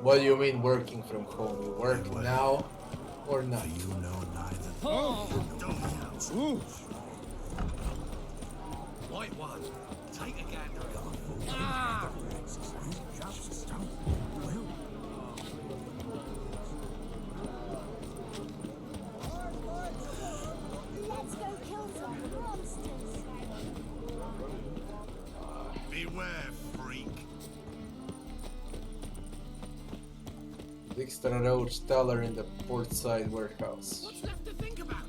What do you mean working from home? You work now or not? You know neither. White one, take a gander. Let's go kill some monsters. Beware, freak. Dixter Roach teller in the portside warehouse. What's left to think about?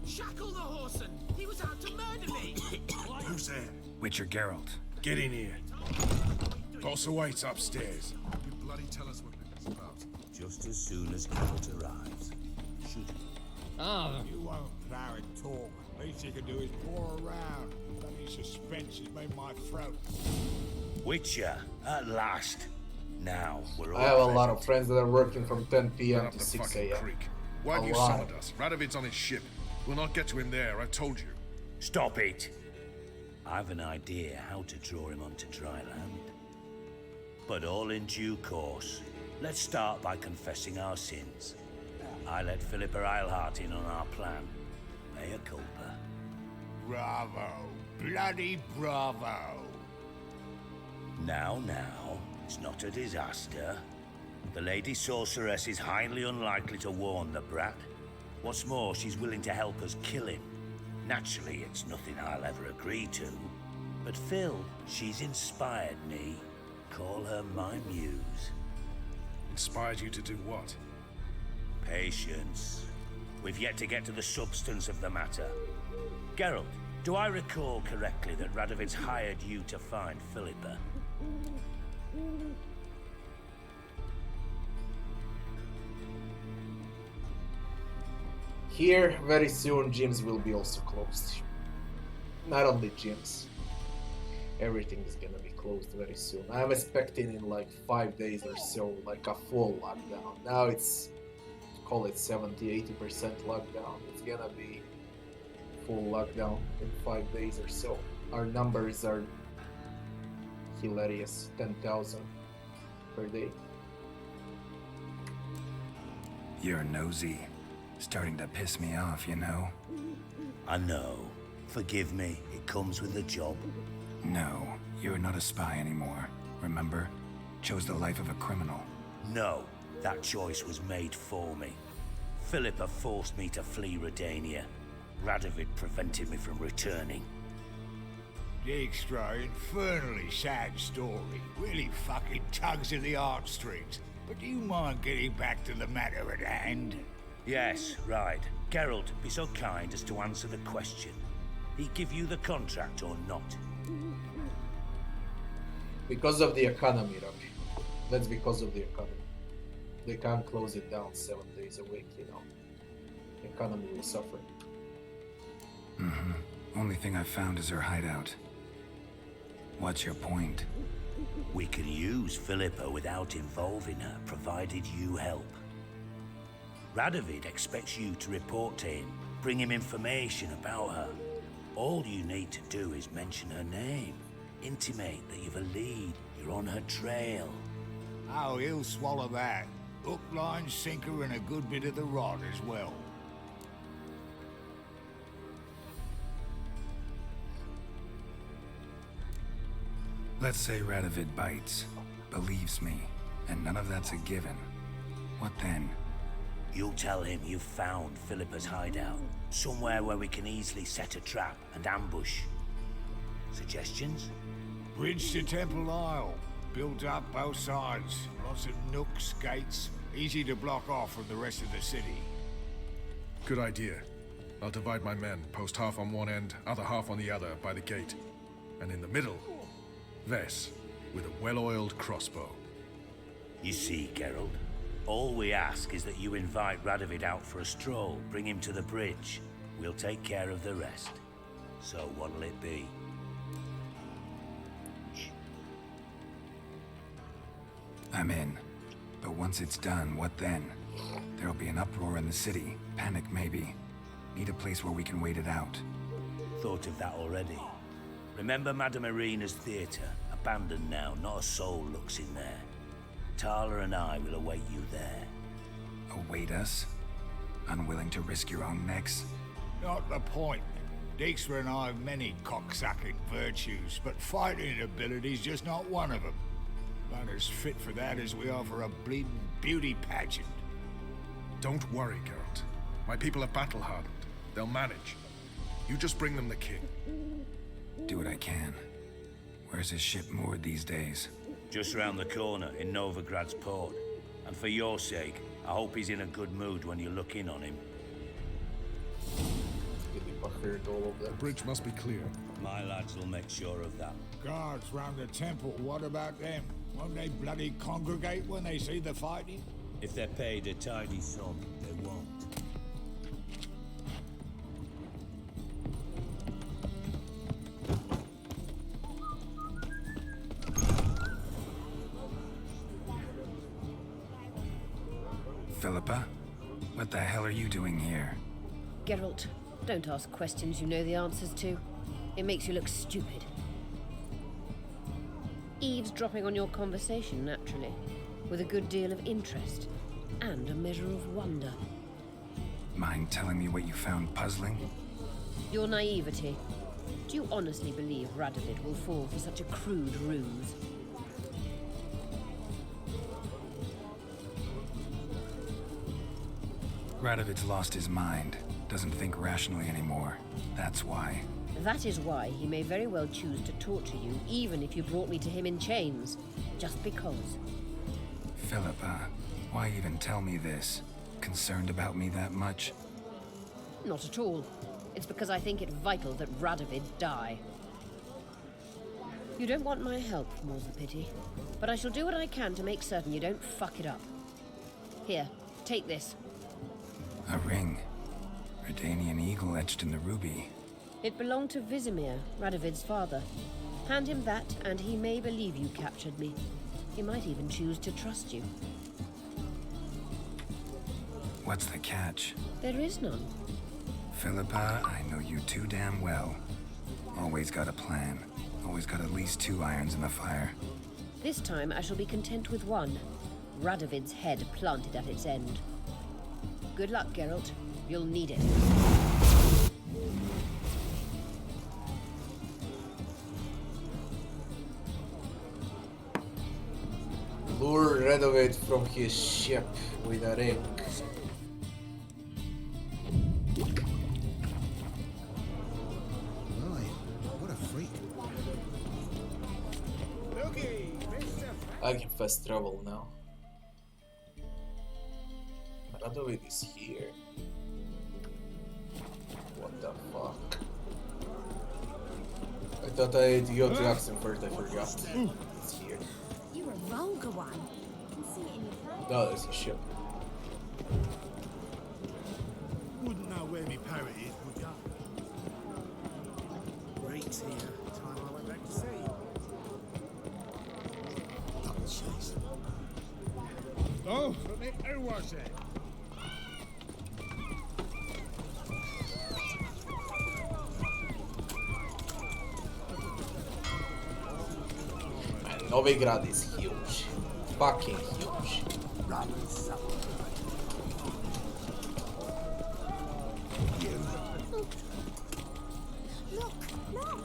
Shackle the horseman. He was out to murder me. Who's there? Witcher Geralt, get in here. Boss awaits upstairs. You bloody tell us what this is about. Just as soon as Geralt arrives, shoot him. You won't plow and talk. Least you can do is pour around. Bloody suspense has made my throat. Witcher, at last. Now we're all I have a lot present. of friends that are working from 10 Run p.m. up to the 6 fucking a.m. creek. Why have A you lot. summoned us? Radovid's on his ship. We'll not get to him there, I told you. Stop it! I've an idea how to draw him onto dry land. But all in due course. Let's start by confessing our sins. I let Philippa Eilhart in on our plan. Mea culpa. Bravo. Bloody bravo. Now, it's not a disaster. The Lady Sorceress is highly unlikely to warn the brat. What's more, she's willing to help us kill him. Naturally, it's nothing I'll ever agree to. But Phil, she's inspired me. Call her my muse. Inspired you to do what? Patience. We've yet to get to the substance of the matter. Geralt, do I recall correctly that Radovid's hired you to find Philippa? Here, very soon, gyms will be also closed. Not only gyms. Everything is gonna be closed very soon. I'm expecting in like 5 days or so, like a full lockdown. Now it's, call it 70-80% lockdown. It's gonna be full lockdown in 5 days or so. Our numbers are hilarious, 10,000 per day. You're nosy. Starting to piss me off, you know? I know. Forgive me, it comes with the job. No, you're not a spy anymore. Remember? Chose the life of a criminal. No, that choice was made for me. Philippa forced me to flee Redania. Radovid prevented me from returning. Dijkstra, infernally sad story. Really fucking tugs at the heartstrings. But do you mind getting back to the matter at hand? Yes, right. Geralt, be so kind as to answer the question. He give you the contract or not? Because of the economy, Rocky. That's because of the economy. They can't close it down 7 days a week, you know. The economy will suffer. Only thing I've found is her hideout. What's your point? We can use Philippa without involving her, provided you help. Radovid expects you to report to him, bring him information about her. All you need to do is mention her name. Intimate that you've a lead, you're on her trail. Oh, he'll swallow that. Hook, line, sinker, and a good bit of the rod as well. Let's say Radovid bites, believes me, and none of that's a given. What then? You'll tell him you've found Philippa's hideout, somewhere where we can easily set a trap and ambush. Suggestions? Bridge to Temple Isle. Built up both sides. Lots of nooks, gates. Easy to block off from the rest of the city. Good idea. I'll divide my men, post half on one end, other half on the other, by the gate. And in the middle, Vess, with a well-oiled crossbow. You see, Geralt, all we ask is that you invite Radovid out for a stroll, bring him to the bridge. We'll take care of the rest. So what'll it be? I'm in. But once it's done, what then? There'll be an uproar in the city. Panic, maybe. Need a place where we can wait it out. Thought of that already. Remember Madame Irina's theatre? Abandoned now, not a soul looks in there. Tala and I will await you there. Await us? Unwilling to risk your own necks? Not the point. Dijkstra and I have many cocksucking virtues, but fighting ability's just not one of them. About as fit for that as we are for a bleeding beauty pageant. Don't worry, Geralt. My people are battle-hardened. They'll manage. You just bring them the king. Do what I can. Where's his ship moored these days? Just round the corner in Novigrad's port. And for your sake, I hope he's in a good mood when you look in on him. The bridge must be clear. My lads will make sure of that. Guards round the temple, what about them? Won't they bloody congregate when they see the fighting? If they're paid a tidy sum, they won't. Philippa? What the hell are you doing here? Geralt, don't ask questions you know the answers to. It makes you look stupid. Eavesdropping on your conversation, naturally, with a good deal of interest and a measure of wonder. Mind telling me what you found puzzling? Your naivety. Do you honestly believe Radovid will fall for such a crude ruse? Radovid's lost his mind. Doesn't think rationally anymore. That's why. That is why he may very well choose to torture you, even if you brought me to him in chains. Just because. Philippa, why even tell me this? Concerned about me that much? Not at all. It's because I think it vital that Radovid die. You don't want my help, more's the pity. But I shall do what I can to make certain you don't fuck it up. Here, take this. A ring. Redanian eagle etched in the ruby. It belonged to Vizimir, Radovid's father. Hand him that, and he may believe you captured me. He might even choose to trust you. What's the catch? There is none. Philippa, I know you too damn well. Always got a plan. Always got at least 2 irons in the fire. This time I shall be content with one. Radovid's head planted at its end. Good luck, Geralt. You'll need it. Lure Radovid from his ship with a ring. Right, what a freak. I can fast travel now. Radovid is here. What the fuck? I thought I had your accent first, I forgot. It's here. You're a vulgar one. I can see it in your face. No, there's a ship. Wouldn't know where me parrot is, would ya? Breaks here. Time I went back to sea. Double chase. Oh, who was it? Man, Novigrad is huge. Fucking huge. Look, look.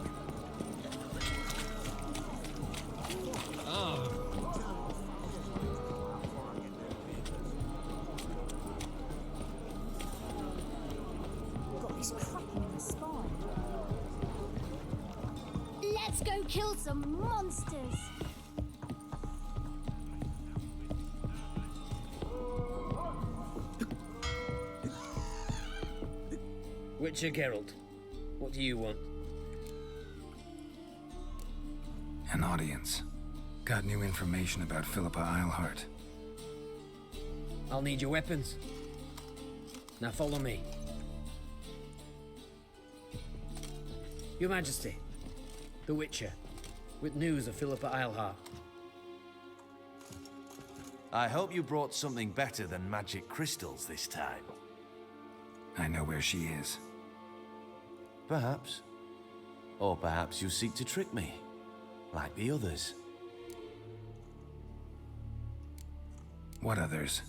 Got this cracking in the spine. Let's go kill some monsters. Witcher Geralt, what do you want? An audience. Got new information about Philippa Eilhart. I'll need your weapons. Now follow me. Your Majesty, the Witcher, with news of Philippa Eilhart. I hope you brought something better than magic crystals this time. I know where she is. Perhaps. Or perhaps you seek to trick me, like the others. What others?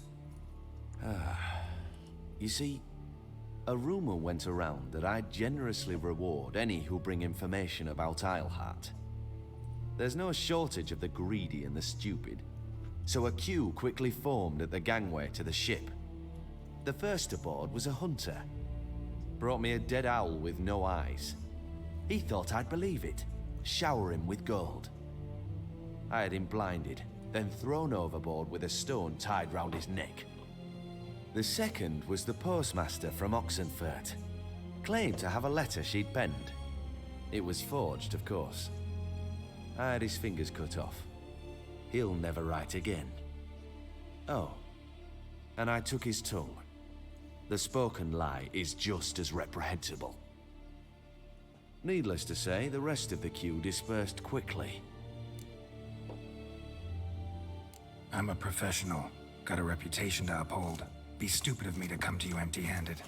You see, a rumor went around that I'd generously reward any who bring information about Isleheart. There's no shortage of the greedy and the stupid, so a queue quickly formed at the gangway to the ship. The first aboard was a hunter. Brought me a dead owl with no eyes. He thought I'd believe it, shower him with gold. I had him blinded, then thrown overboard with a stone tied round his neck. The second was the postmaster from Oxenfurt. Claimed to have a letter she'd penned. It was forged, of course. I had his fingers cut off. He'll never write again. Oh, and I took his tongue. The spoken lie is just as reprehensible. Needless to say, the rest of the queue dispersed quickly. I'm a professional. Got a reputation to uphold. Be stupid of me to come to you empty-handed.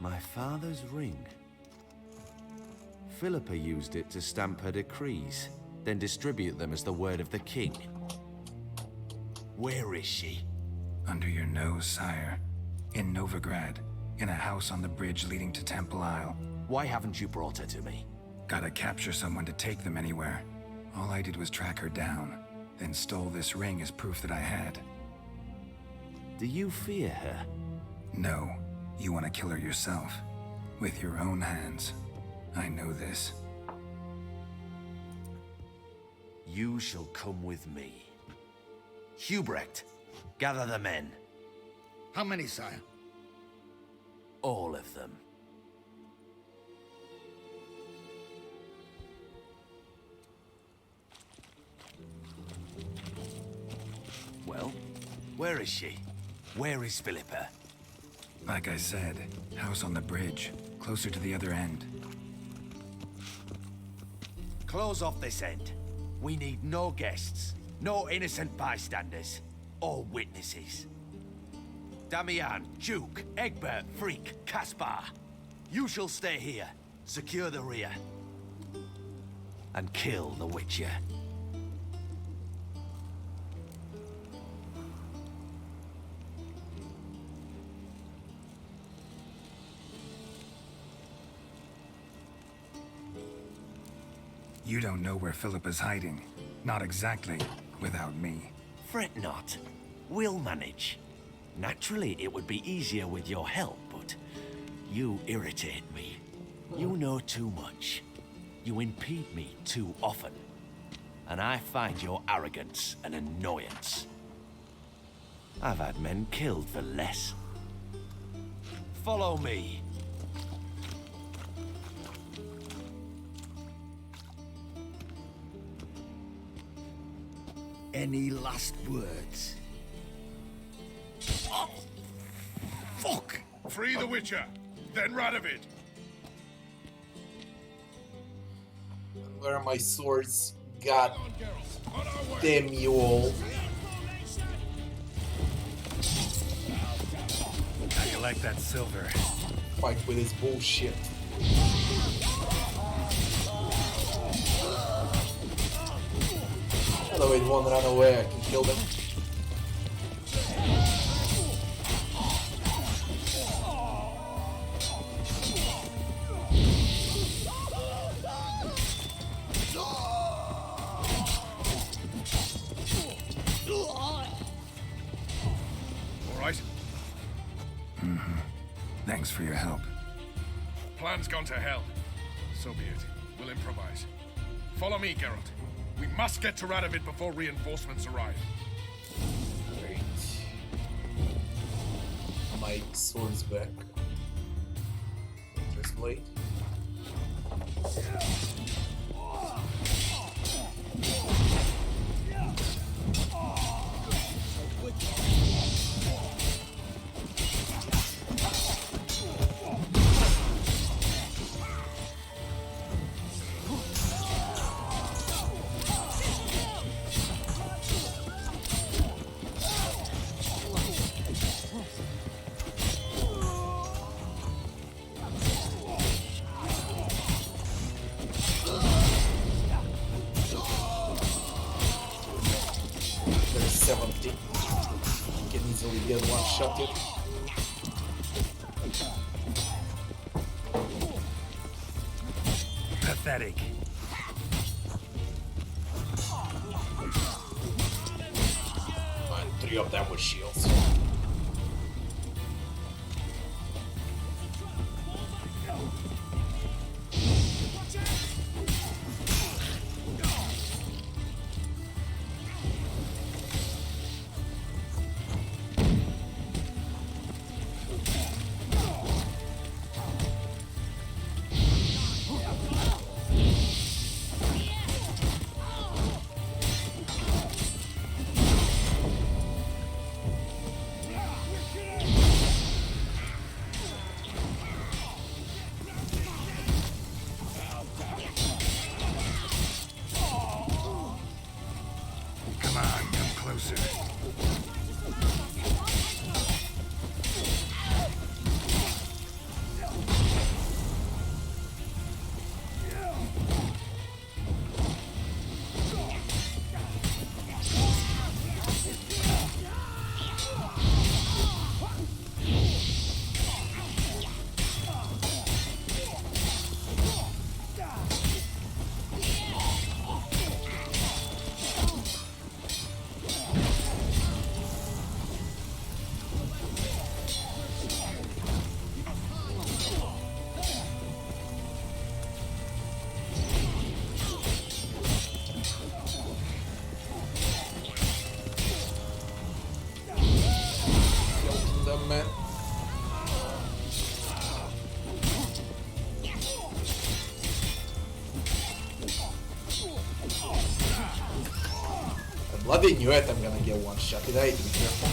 My father's ring. Philippa used it to stamp her decrees, then distribute them as the word of the king. Where is she? Under your nose, sire. In Novigrad. In a house on the bridge leading to Temple Isle. Why haven't you brought her to me? Gotta capture someone to take them anywhere. All I did was track her down, then stole this ring as proof that I had. Do you fear her? No. You want to kill her yourself. With your own hands. I know this. You shall come with me. Hubrecht, gather the men. How many, sire? All of them. Well, where is she? Where is Philippa? Like I said, house on the bridge, closer to the other end. Close off this end. We need no guests, no innocent bystanders, or witnesses. Damian, Duke, Egbert, Freak, Caspar. You shall stay here, secure the rear, and kill the Witcher. You don't know where Philippa's hiding. Not exactly, without me. Fret not. We'll manage. Naturally, it would be easier with your help, but you irritate me. You know too much. You impede me too often. And I find your arrogance an annoyance. I've had men killed for less. Follow me. Any last words? Oh, fuck! Free the Witcher, then Radovid. Where are my swords? God damn you all. How you like that silver? Fight with his bullshit. Although it won't run away, I can kill them. Alright? Thanks for your help. Plan's gone to hell. So be it. We'll improvise. Follow me, Geralt. We must get to Radovid before reinforcements arrive. Great. My sword's back. Winter's blade. actually get one shot yet. Pathetic. And 3 of them with shields. Bloody knew it, I'm gonna get one shot. Did I need to be careful?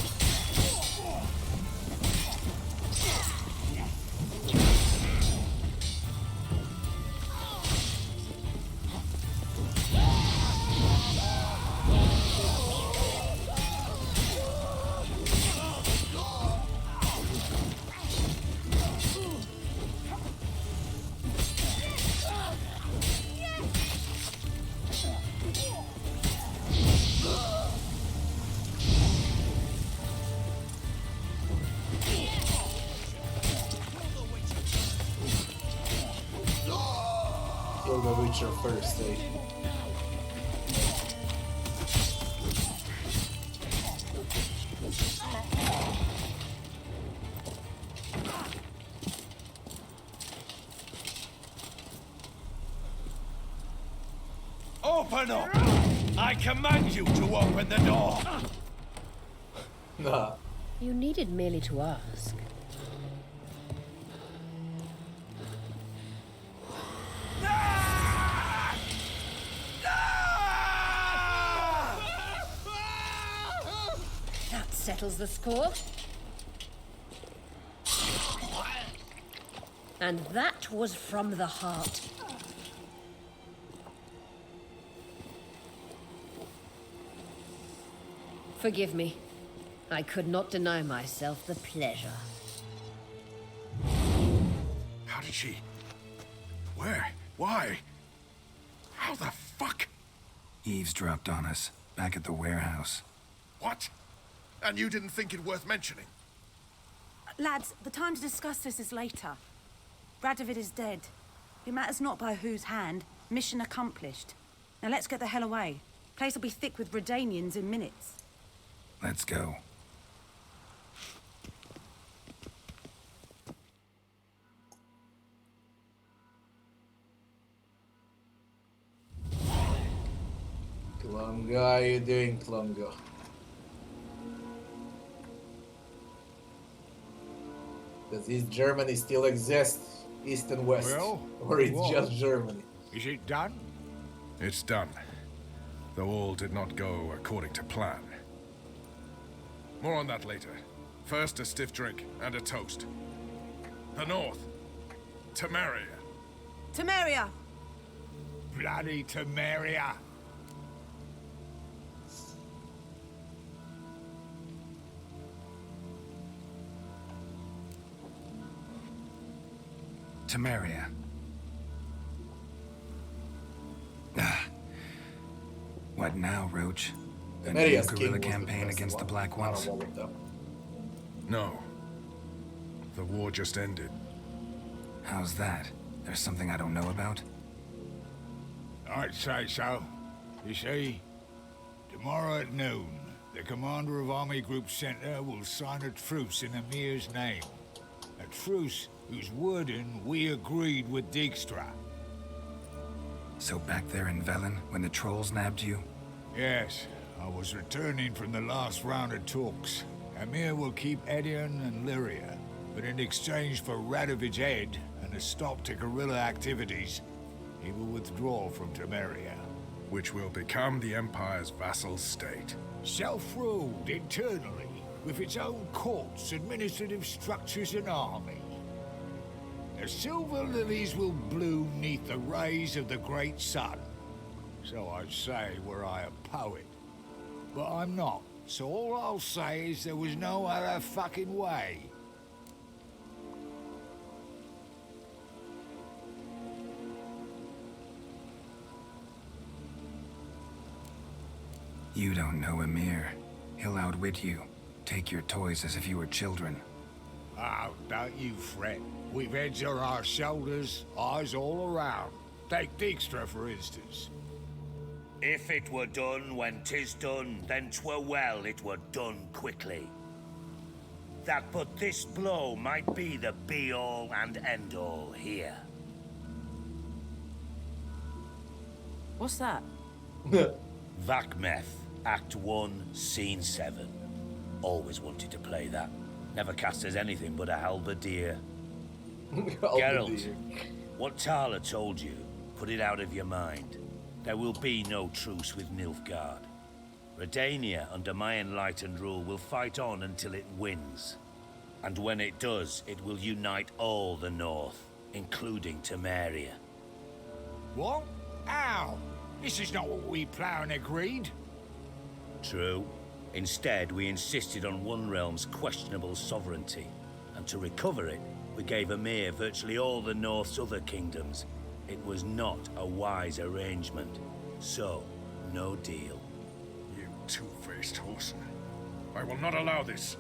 The Witcher first, eh? Open up! I command you to open the door! Nah. You needed merely to ask. Settles the score. And that was from the heart. Forgive me. I could not deny myself the pleasure. How did she... Where? Why? How the fuck? Eavesdropped on us, back at the warehouse. What? And you didn't think it worth mentioning? Lads, the time to discuss this is later. Radovid is dead. It matters not by whose hand. Mission accomplished. Now let's get the hell away. Place will be thick with Redanians in minutes. Let's go. Klunga, how you doing, Klunga? Does East Germany still exist? East and West? Well, or it's just Germany? Is it done? It's done. Though all did not go according to plan. More on that later. First, a stiff drink and a toast. The North. Temeria. Temeria! Bloody Temeria! Temeria. What now, Roach? A new Temeria's guerrilla king was campaign best against the one Black out Ones? of all of them. No. The war just ended. How's that? There's something I don't know about? I'd say so. You see, tomorrow at noon, the commander of Army Group Center will sign a truce in Emir's name. A truce whose wording we agreed with Dijkstra. So back there in Velen, when the trolls nabbed you? Yes, I was returning from the last round of talks. Emir will keep Edion and Lyria, but in exchange for Radovid's head and a stop to guerrilla activities, he will withdraw from Temeria. Which will become the Empire's vassal state. Self-ruled internally, with its own courts, administrative structures and army. The silver lilies will bloom neath the rays of the great sun. So I'd say were I a poet. But I'm not, so all I'll say is there was no other fucking way. You don't know Emir. He'll outwit you. Take your toys as if you were children. Oh, don't you fret. We've heads on our shoulders, eyes all around. Take Dijkstra, for instance. If it were done when 'tis done, then 'twere well it were done quickly. That but this blow might be the be-all and end-all here. What's that? Vakmeth, Act 1, Scene 7. Always wanted to play that. Never cast as anything but a halberdier. Geralt, what Tala told you, put it out of your mind. There will be no truce with Nilfgaard. Redania, under my enlightened rule, will fight on until it wins. And when it does, it will unite all the North, including Temeria. What? How? This is not what we planned and agreed. True. Instead, we insisted on one realm's questionable sovereignty. And to recover it, we gave Emir virtually all the North's other kingdoms. It was not a wise arrangement. So, no deal. You two-faced Horson. I will not allow this.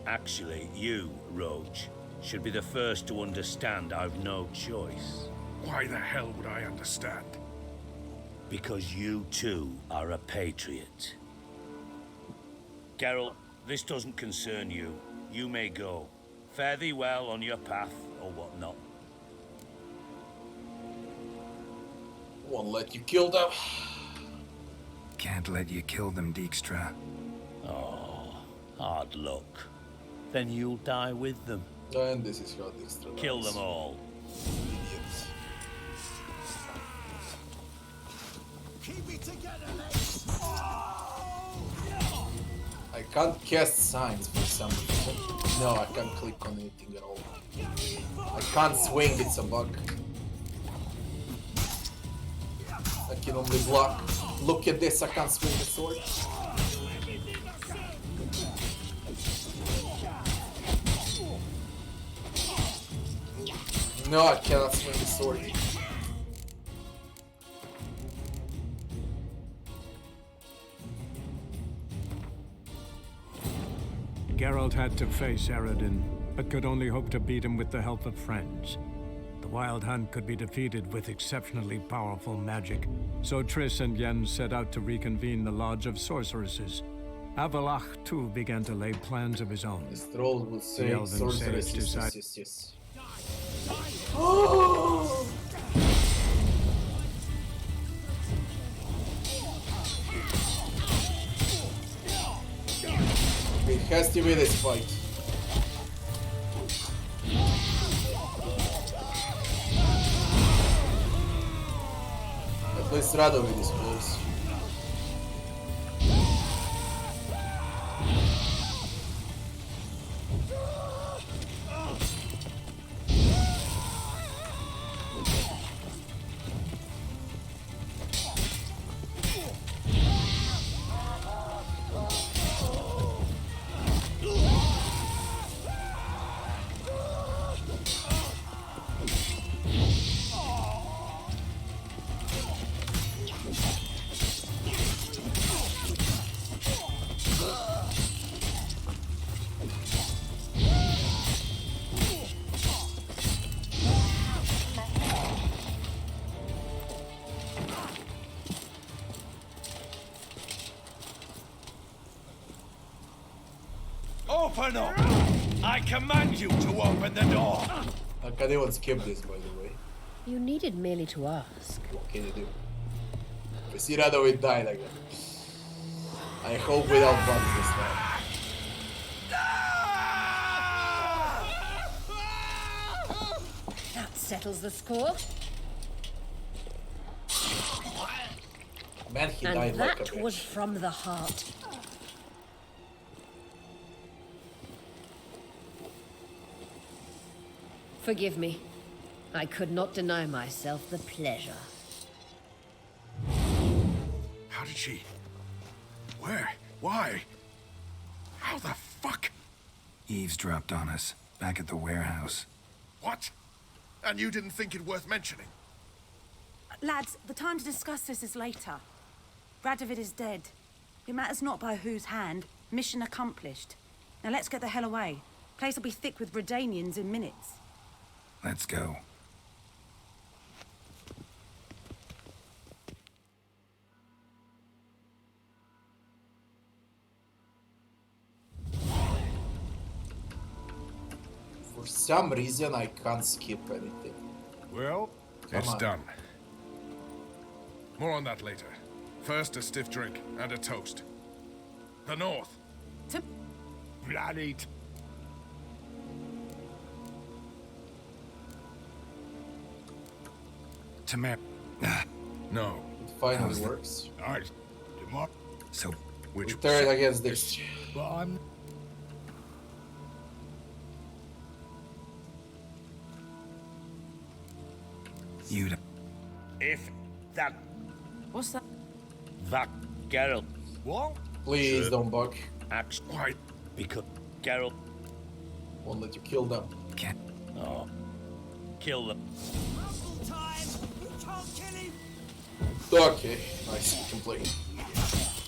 Actually, you, Roach, should be the first to understand I've no choice. Why the hell would I understand? Because you, too, are a patriot. Geralt, this doesn't concern you. You may go. Fare thee well on your path, or whatnot. Won't let you kill them. Can't let you kill them, Dijkstra. Oh, hard luck. Then you'll die with them. And this is how Dijkstra Kill dies. them all. Idiots. Keep it together, mates. I can't cast signs for some reason. No, I can't click on anything at all. I can't swing, it's a bug. I can only block. Look at this, I can't swing the sword. No, I cannot swing the sword. Geralt had to face Eredin, but could only hope to beat him with the help of friends. The Wild Hunt could be defeated with exceptionally powerful magic, so Triss and Yen set out to reconvene the Lodge of Sorceresses. Avalach, too, began to lay plans of his own. This troll will say The elven sorceress, sage yes, decided- yes, yes. Oh! It has to be this fight. At least Radovid is close. Open up! I command you to open the door! I can't even skip this, by the way. You needed merely to ask. What can you do? We see Radovid died again. I hope without bugs this time. That settles the score. Man, he And died like a that bitch. was from the heart. Forgive me. I could not deny myself the pleasure. How did she... Where? Why? How the fuck? Eavesdropped on us, back at the warehouse. What? And you didn't think it worth mentioning? Lads, the time to discuss this is later. Radovid is dead. It matters not by whose hand. Mission accomplished. Now let's get the hell away. Place will be thick with Redanians in minutes. Let's go. For some reason, I can't skip anything. Well, Come it's on. done. More on that later. First, a stiff drink and a toast. The North. To... Bloody... Tamer... No. It finally How's the- works. Alright, tomorrow. So, Which... We turn against this. But I'm... you'd... If that What's that? Geralt What? Please Sure. don't bug. acts Why? because Geralt Won't let you kill them. Can't... kill them. Rumble time! You can't kill him! Okay, nice, complete.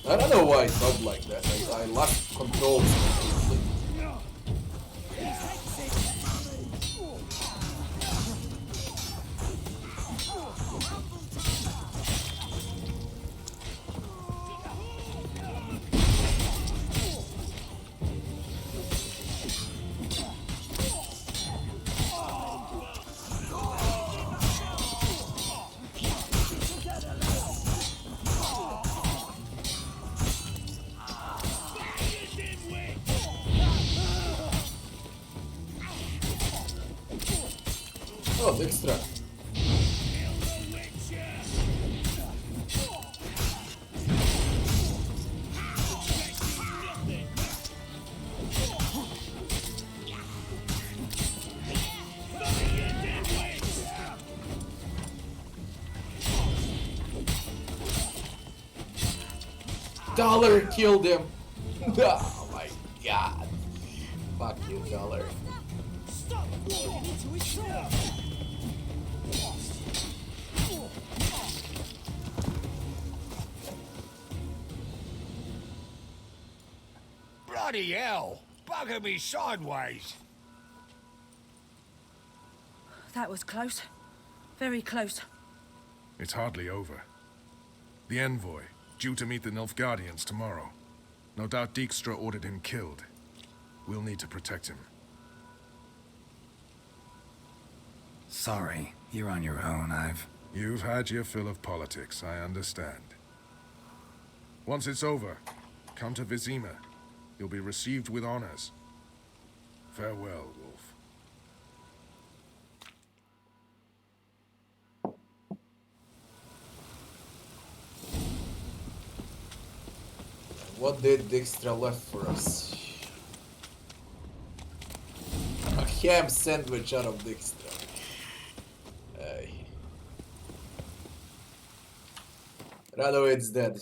I don't know why it bugged like that. I lost control completely. Oh, Dijkstra. Dollar killed him. Oh my god. Fuck you, Dollar. Stop walking into his trap! Bloody hell! Bugger me sideways! That was close. Very close. It's hardly over. The envoy, due to meet the Nilfgaardians tomorrow. No doubt Dijkstra ordered him killed. We'll need to protect him. Sorry, you're on your own. You've had your fill of politics, I understand. Once it's over, come to Vizima. You'll be received with honors. Farewell, Wolf. What did Dijkstra left for us? A ham sandwich out of Dijkstra. Aye. Radovid's dead.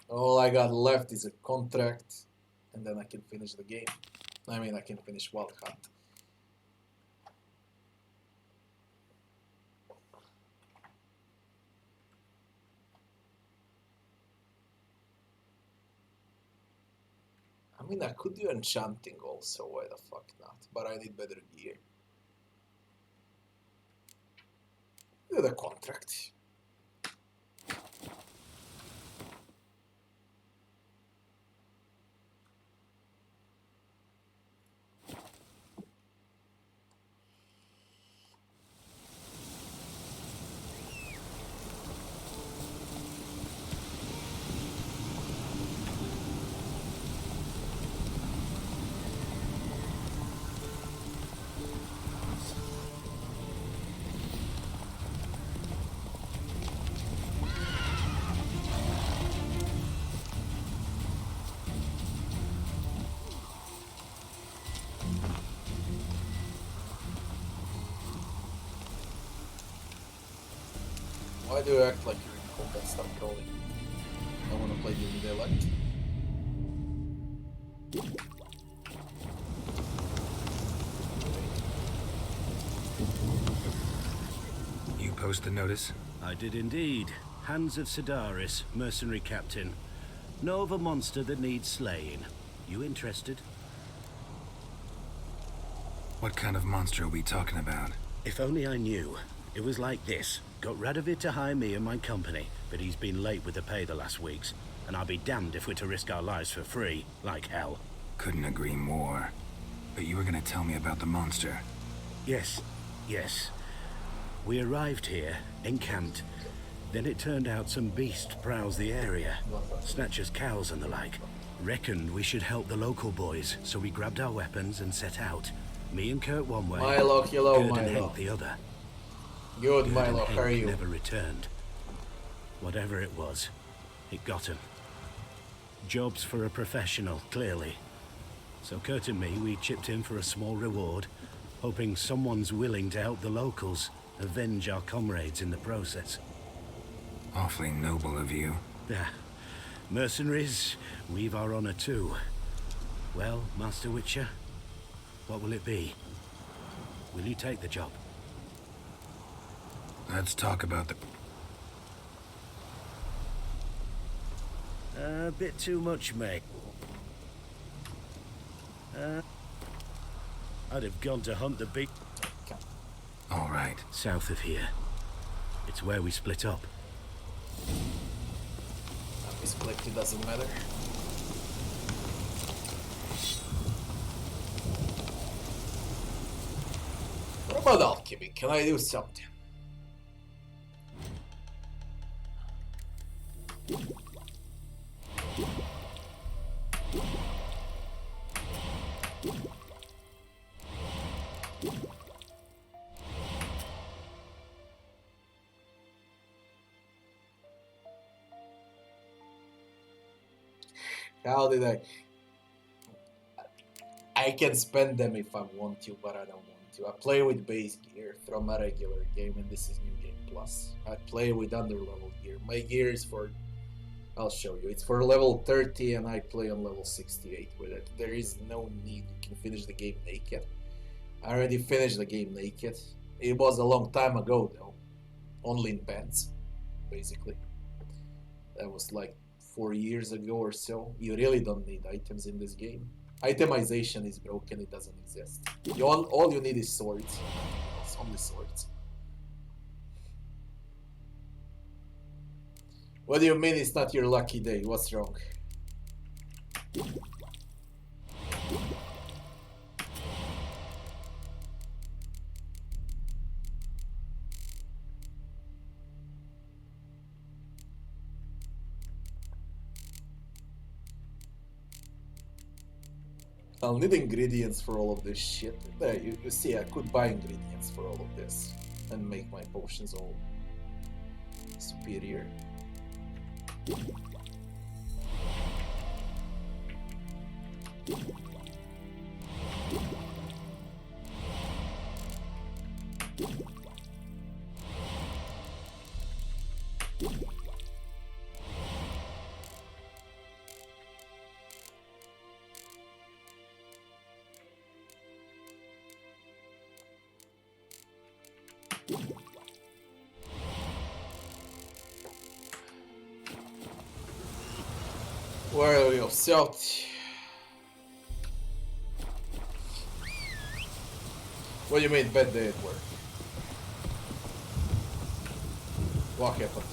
All I got left is a contract, and then I can finish the game. I mean, I can finish Wild Hunt. I mean, I could do enchanting also, why the fuck not? But I need better gear. Do the contract. Why do you act like you're in combat? Stop crawling. I wanna play during daylight. You post the notice? I did indeed. Hands of Sidaris, mercenary captain. Know of a monster that needs slaying. You interested? What kind of monster are we talking about? If only I knew. It was like this. Got Radovid to hire me and my company, but he's been late with the pay the last weeks. And I'll be damned if we're to risk our lives for free, like hell. Couldn't agree more. But you were gonna tell me about the monster. Yes, yes. We arrived here, encamped. Then it turned out some beast prowls the area. Snatchers cows and the like. Reckoned we should help the local boys, so we grabbed our weapons and set out. Me and Kurt one way, Milo, hello, Gerd and Milo. Hank the other. Good, Gerd Milo, and how are Hank you? never returned. Whatever it was, it got him. Jobs for a professional, clearly. So Kurt and me, we chipped in for a small reward, hoping someone's willing to help the locals, avenge our comrades in the process. Awfully noble of you. Yeah. Mercenaries, we've our honor too. Well, Master Witcher, what will it be? Will you take the job? Let's talk about the... A bit too much, mate. I'd have gone to hunt the beast. All right. South of here. It's where we split up. We split, it doesn't matter. What about alchemy? Can I do something? How did I can spend them if I want to, but I don't want to. I play with base gear from a regular game, and this is New Game Plus. I play with underlevel gear. My gear is for... I'll show you. It's for level 30, and I play on level 68 with it. There is no need. You can finish the game naked. I already finished the game naked. It was a long time ago, though. Only in pants, basically. That was like 4 years ago or so. You really don't need items in this game. Itemization is broken, it doesn't exist. All you need is swords. It's only swords. What do you mean it's not your lucky day? What's wrong? I'll need ingredients for all of this shit. There, you see, I could buy ingredients for all of this and make my potions all superior. Where are we off south? What do you mean bad day at work? What happened?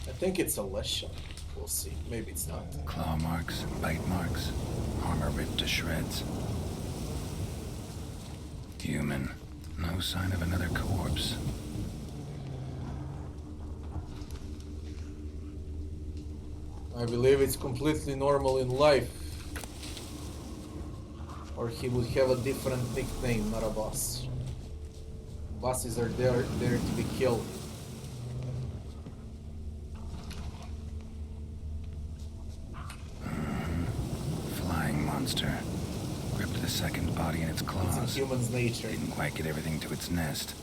I think it's a lesson. We'll see. Maybe it's not. Claw marks, bite marks, armor ripped to shreds. Human. No sign of another corpse. I believe it's completely normal in life. Or he would have a different nickname, not a boss. Bosses are there to be killed. Flying monster. Gripped the second body in its claws. It's in human's nature. Didn't quite get everything to its nest.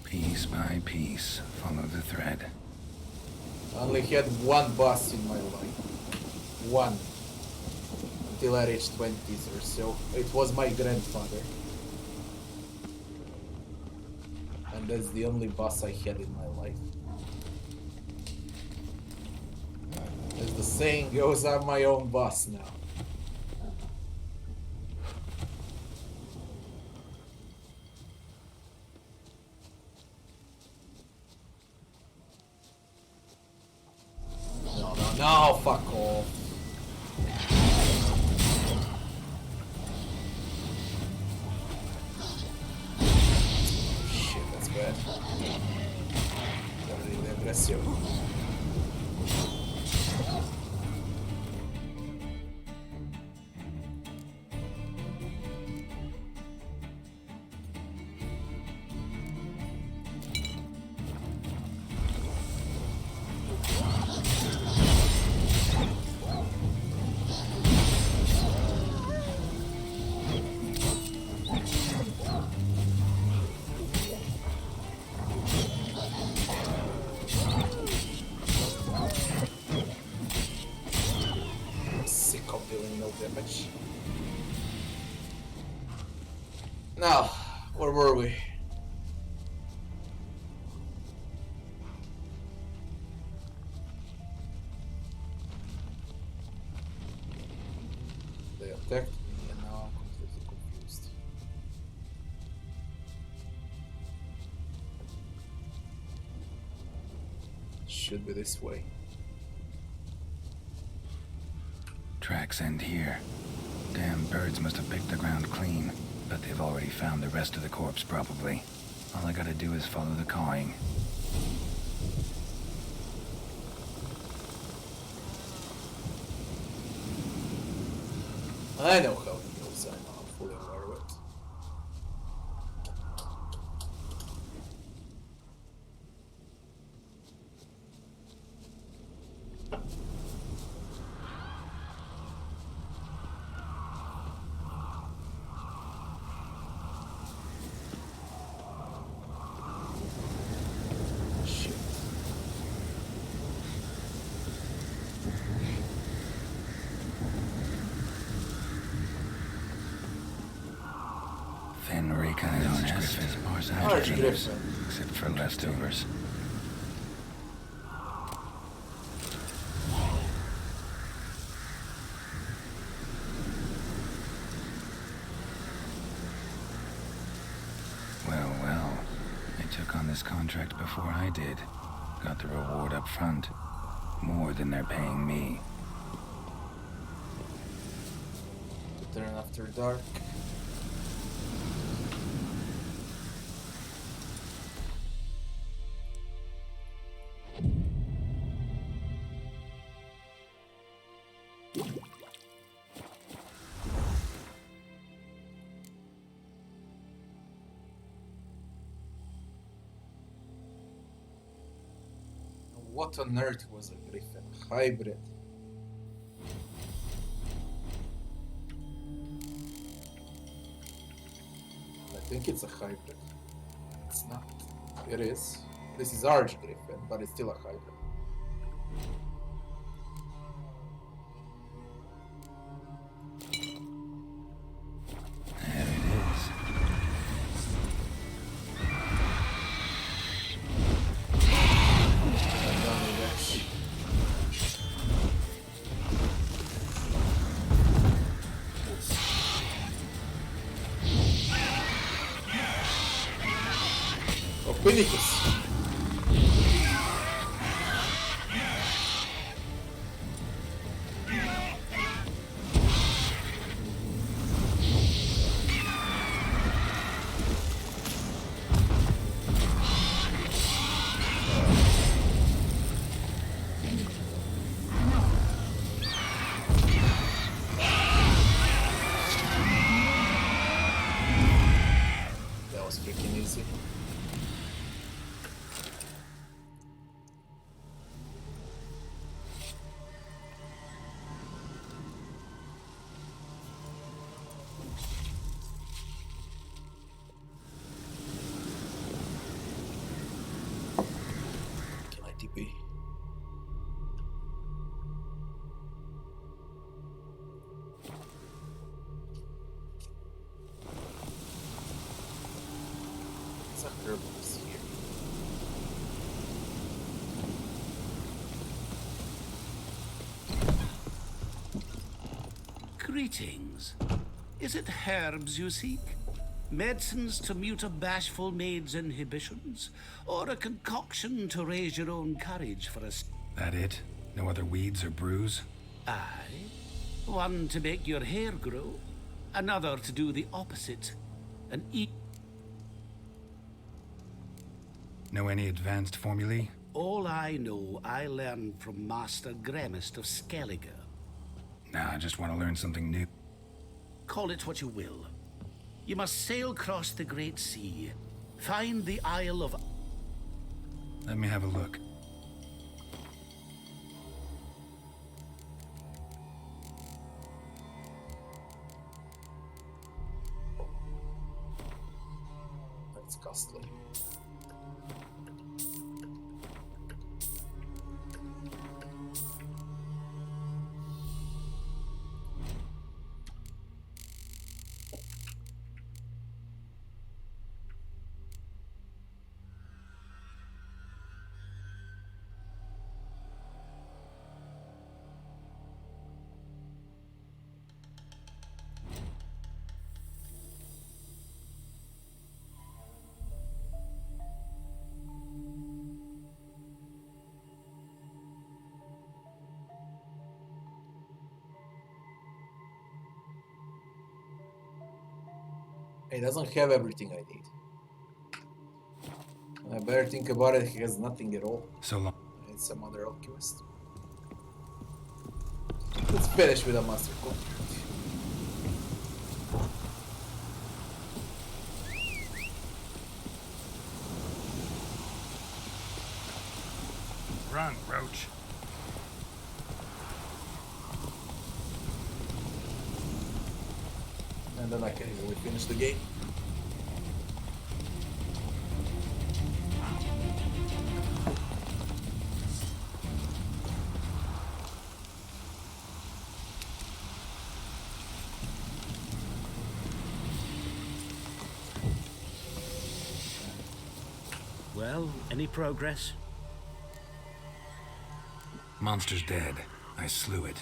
Piece by piece, follow the thread. I only had one boss in my life. One. Until I reached 20s or so. It was my grandfather. And that's the only boss I had in my life. As the saying goes, I'm my own boss now. No, fuck off. Shit, that's bad. Really aggressive. Now, where were we? They attacked me and now I'm completely confused. Should be this way. Tracks end here. Damn birds must have picked the ground clean. But they've already found the rest of the corpse, probably. All I gotta do is follow the cawing. I know how it goes, I'm fully aware of it. Except for leftovers. Well. They took on this contract before I did. Got the reward up front. More than they're paying me. Return after dark. What on earth was a griffin? Hybrid. I think it's a hybrid. It's not. It is. This is Arch Griffin, but it's still a hybrid. Pinicus. Greetings. Is it herbs you seek? Medicines to mute a bashful maid's inhibitions? Or a concoction to raise your own courage for a... That it? No other weeds or brews? Aye. One to make your hair grow, another to do the opposite. An Know any advanced formulae? All I know, I learned from Master Gremist of Skellige. Nah, I just want to learn something new. Call it what you will. You must sail across the Great Sea, find the Isle of... Let me have a look. That's costly. He doesn't have everything I need. I better think about it, he has nothing at all. So long. I need some other alchemist. Let's finish with a master contract. Run, Roach. And then I can easily finish the game. Well, any progress? Monster's dead. I slew it.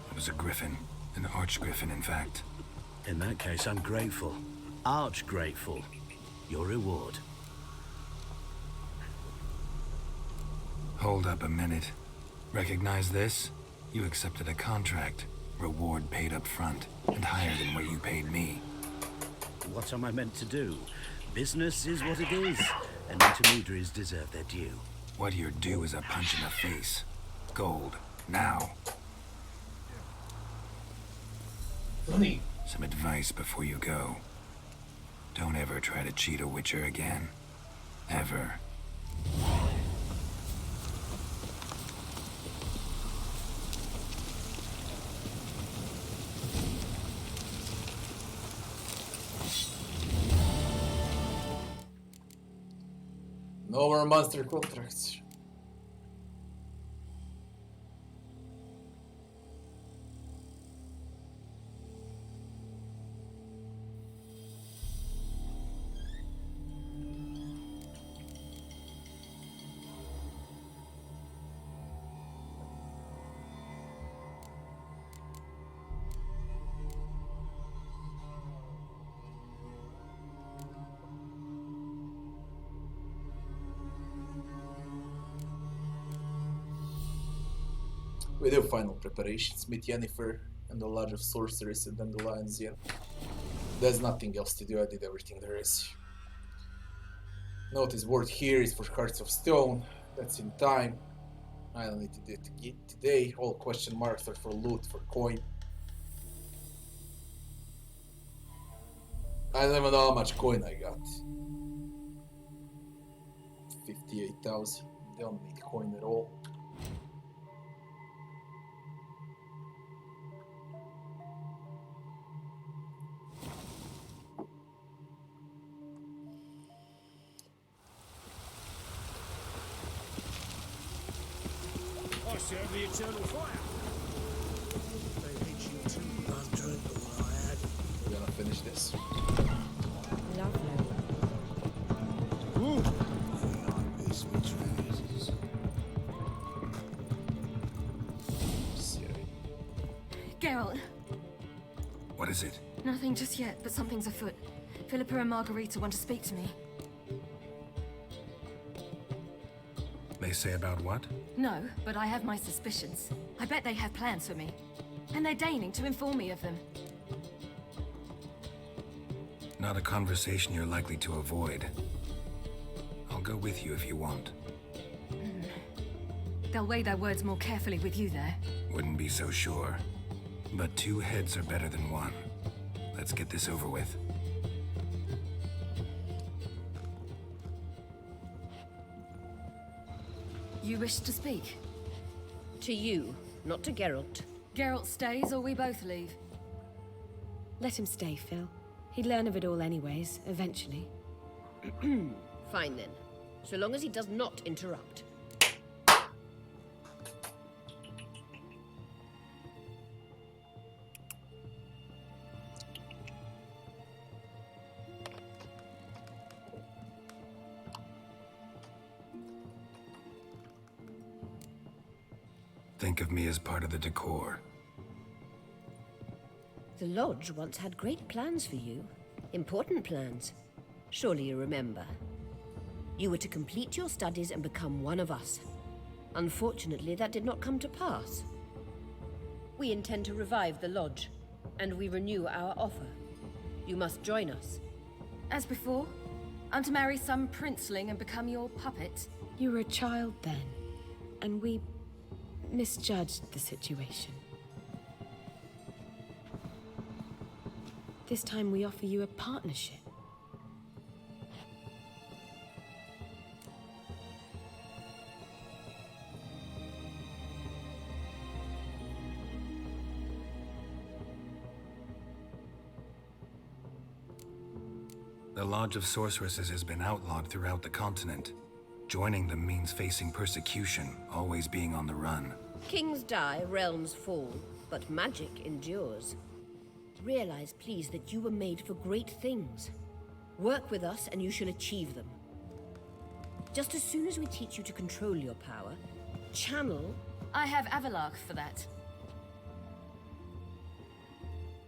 It was a griffin. An archgriffin, in fact. In that case, I'm grateful. Arch grateful. Your reward. Hold up a minute. Recognize this? You accepted a contract. Reward paid up front, and higher than what you paid me. What am I meant to do? Business is what it is, and intermediaries deserve their due. What you're due is a punch in the face. Gold. Now. Money. Some advice before you go. Don't ever try to cheat a Witcher again. Ever. No more monster contracts. We do final preparations, meet Yennefer and the Lodge of Sorceress and then the Lion's Den. There's nothing else to do, I did everything there is. Notice word here is for Hearts of Stone, that's in time. I don't need to do it today, all question marks are for loot, for coin. I don't even know how much coin I got. 58,000, don't need coin at all. I serve the eternal fire. They hate you too. I've drank the one I had. We're gonna finish this. Lovely. Ooh. They miss me trousers. Geralt, What is it? Nothing just yet, but something's afoot. Philippa and Margarita want to speak to me. They say about what? No, but I have my suspicions. I bet they have plans for me. And they're deigning to inform me of them. Not a conversation you're likely to avoid. I'll go with you if you want. They'll weigh their words more carefully with you there. Wouldn't be so sure. But 2 heads are better than 1. Let's get this over with. You wish to speak? To you, not to Geralt. Geralt stays or we both leave? Let him stay, Phil. He'd learn of it all anyways, eventually. Fine then. So long as he does not interrupt. Think of me as part of the decor. The Lodge once had great plans for you. Important plans. Surely you remember. You were to complete your studies and become one of us. Unfortunately, that did not come to pass. We intend to revive the Lodge, and we renew our offer. You must join us. As before? I'm to marry some princeling and become your puppet? You were a child then, and we misjudged the situation. This time we offer you a partnership. The Lodge of Sorceresses has been outlawed throughout the continent. Joining them means facing persecution, always being on the run. Kings die, realms fall, but magic endures. Realize, please, that you were made for great things. Work with us and you shall achieve them. Just as soon as we teach you to control your power, channel... I have Avalark for that.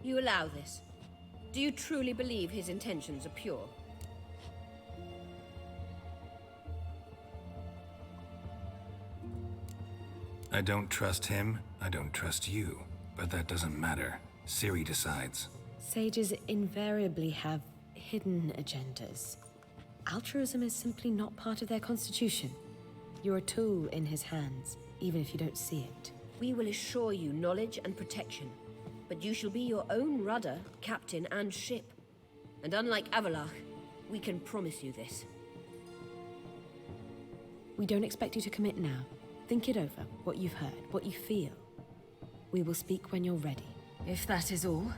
You allow this. Do you truly believe his intentions are pure? I don't trust him, I don't trust you. But that doesn't matter. Ciri decides. Sages invariably have hidden agendas. Altruism is simply not part of their constitution. You're a tool in his hands, even if you don't see it. We will assure you knowledge and protection, but you shall be your own rudder, captain, and ship. And unlike Avalark, we can promise you this. We don't expect you to commit now. Think it over, what you've heard, what you feel. We will speak when you're ready. If that is all,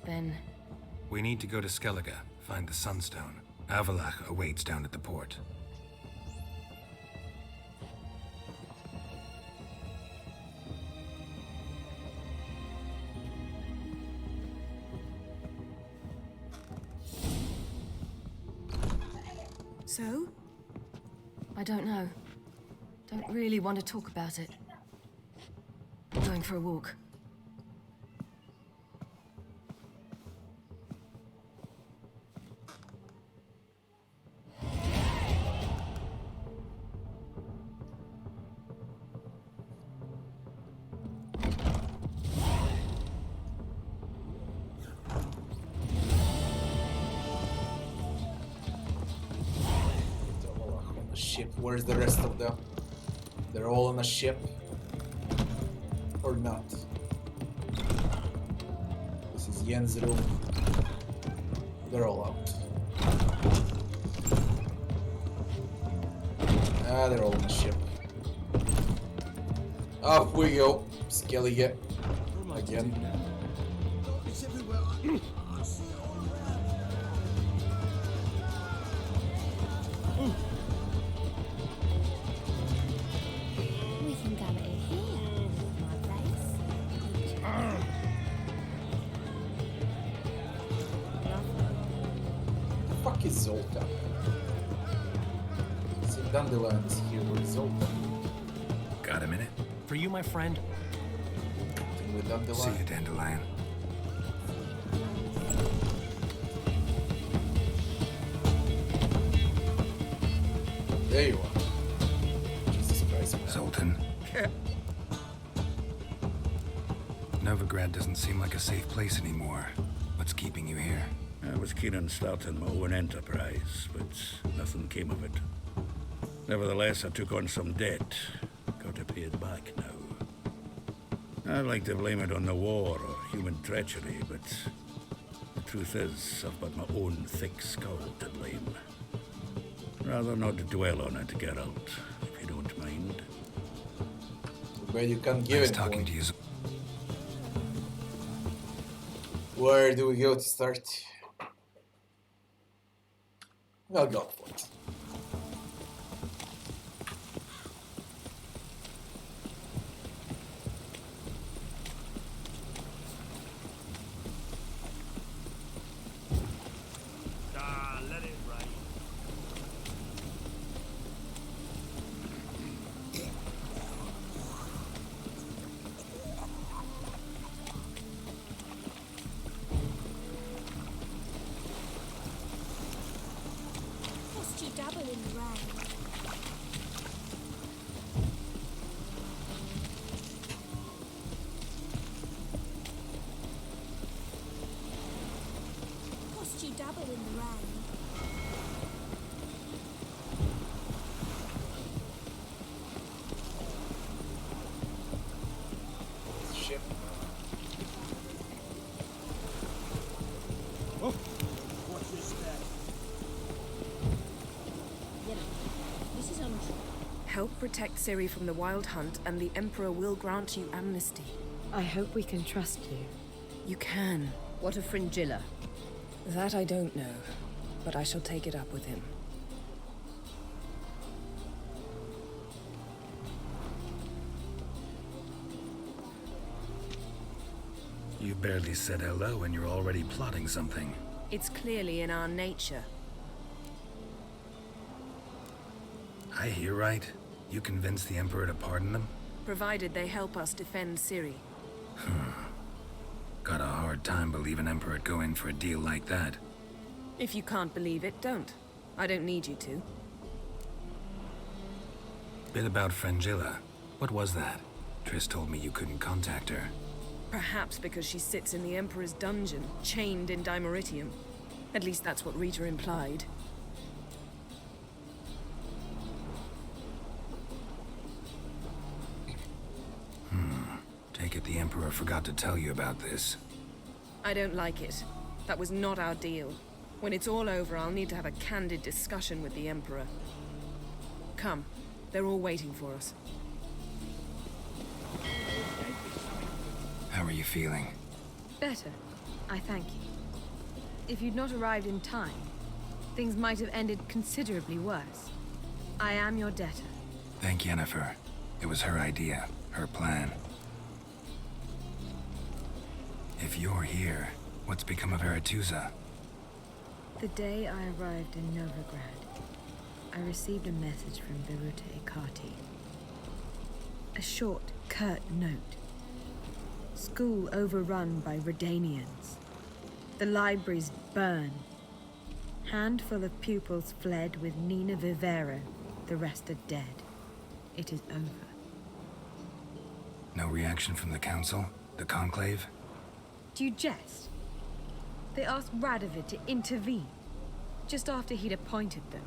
then... We need to go to Skellige, find the Sunstone. Avalark awaits down at the port. So? I don't know. Don't really want to talk about it. I'm going for a walk. Ship. Where's the rest of them? They're all on a ship? Or not? This is Yen's room. They're all out. Ah, they're all on a ship. Off we go. Skellige. Again. Zoltan. See dandelions here with Zoltan. Got a minute? For you, my friend. With dandelion. See you, Dandelion. There you are. Jesus Christ, man. Zoltan. Novigrad doesn't seem like a safe place anymore. What's keeping you here? I was keen on starting my own enterprise, but nothing came of it. Nevertheless, I took on some debt. Got to pay it back now. I'd like to blame it on the war or human treachery, but the truth is, I've got my own thick skull to blame. Rather not dwell on it, Geralt, if you don't mind. But you can't give Nice it. talking to you. Where do we go to start? I'll go for it. Let it rain. Must you dabble in the rain? Must you dabble in the rain? Shit. What's this step? This is untrue. Help protect Ciri from the Wild Hunt, and the Emperor will grant you amnesty. I hope we can trust you. You can. What of Fringilla? That I don't know, but I shall take it up with him. You barely said hello and you're already plotting something. It's clearly in our nature. I hear right. You convinced the Emperor to pardon them? Provided they help us defend Ciri. Got a hard time believing Emperor'd go in for a deal like that. If you can't believe it, don't. I don't need you to. Bit about Fringilla. What was that? Triss told me you couldn't contact her. Perhaps because she sits in the Emperor's dungeon, chained in Dimeritium. At least that's what Rita implied. Take it the Emperor forgot to tell you about this. I don't like it. That was not our deal. When it's all over, I'll need to have a candid discussion with the Emperor. Come. They're all waiting for us. How are you feeling? Better. I thank you. If you'd not arrived in time, things might have ended considerably worse. I am your debtor. Thank Yennefer. It was her idea, her plan. If you're here, what's become of Aretusa? The day I arrived in Novigrad, I received a message from Viruta Ikati. A short, curt note. School overrun by Redanians. The libraries burned. Handful of pupils fled with Nina Vivero. The rest are dead. It is over. No reaction from the Council? The Conclave? Do you jest? They asked Radovid to intervene, just after he'd appointed them.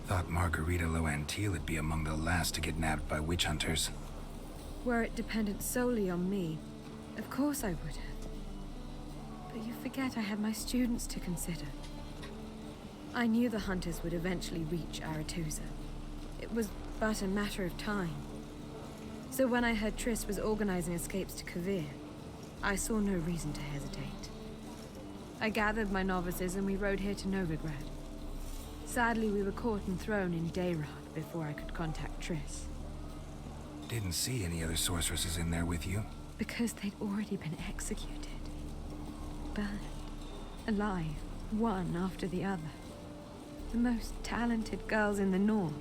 Thought Margarita Loantil would be among the last to get nabbed by witch hunters. Were it dependent solely on me, of course I would have. But you forget I had my students to consider. I knew the hunters would eventually reach Aretusa. It was but a matter of time. So when I heard Triss was organizing escapes to Kavir, I saw no reason to hesitate. I gathered my novices and we rode here to Novigrad. Sadly, we were caught and thrown in Dayrad before I could contact Triss. Didn't see any other sorceresses in there with you? Because they'd already been executed. Burned. Alive. One after the other. The most talented girls in the north.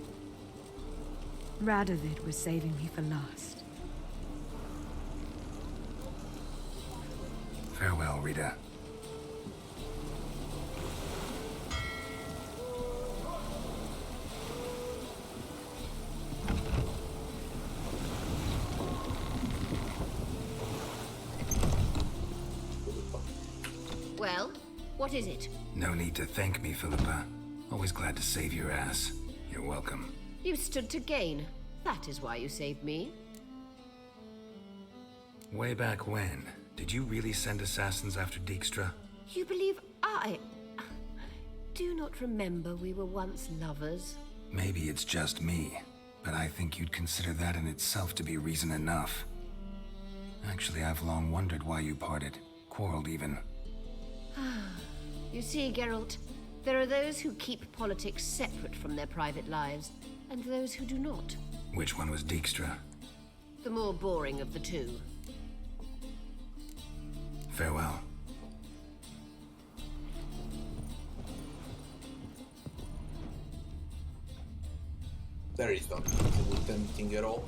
Radovid was saving me for last. Farewell, Rita. What is it? No need to thank me, Philippa. Always glad to save your ass. You're welcome. You stood to gain. That is why you saved me. Way back when, did you really send assassins after Dijkstra? You believe I... do not remember we were once lovers? Maybe it's just me, but I think you'd consider that in itself to be reason enough. Actually, I've long wondered why you parted. Quarreled even. You see, Geralt, there are those who keep politics separate from their private lives, and those who do not. Which one was Dijkstra? The more boring of the two. Farewell. There is not with anything at all.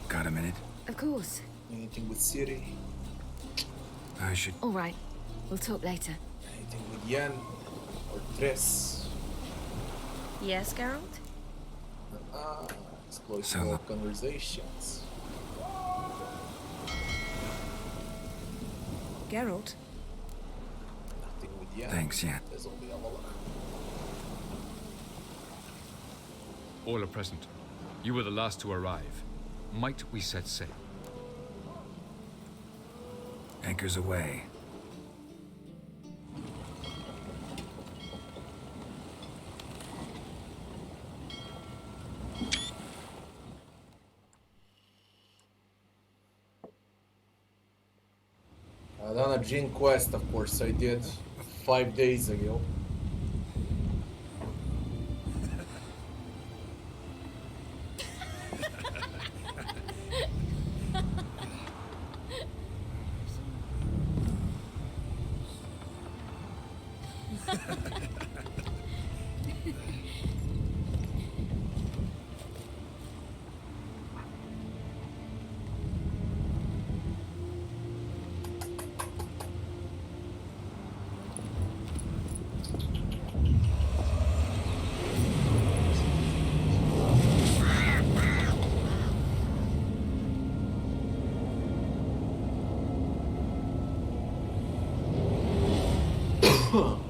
Got a minute? Of course. Anything with Ciri? I should... All right. We'll talk later. Anything with Yen? Or Triss? Yes, Geralt? Exploit more conversations. Geralt? Nothing with Yen. Thanks, Yen. There's only Avalok. All are present. You were the last to arrive. Might we set sail? Anchors away. I done a Jin quest, of course I did 5 days ago.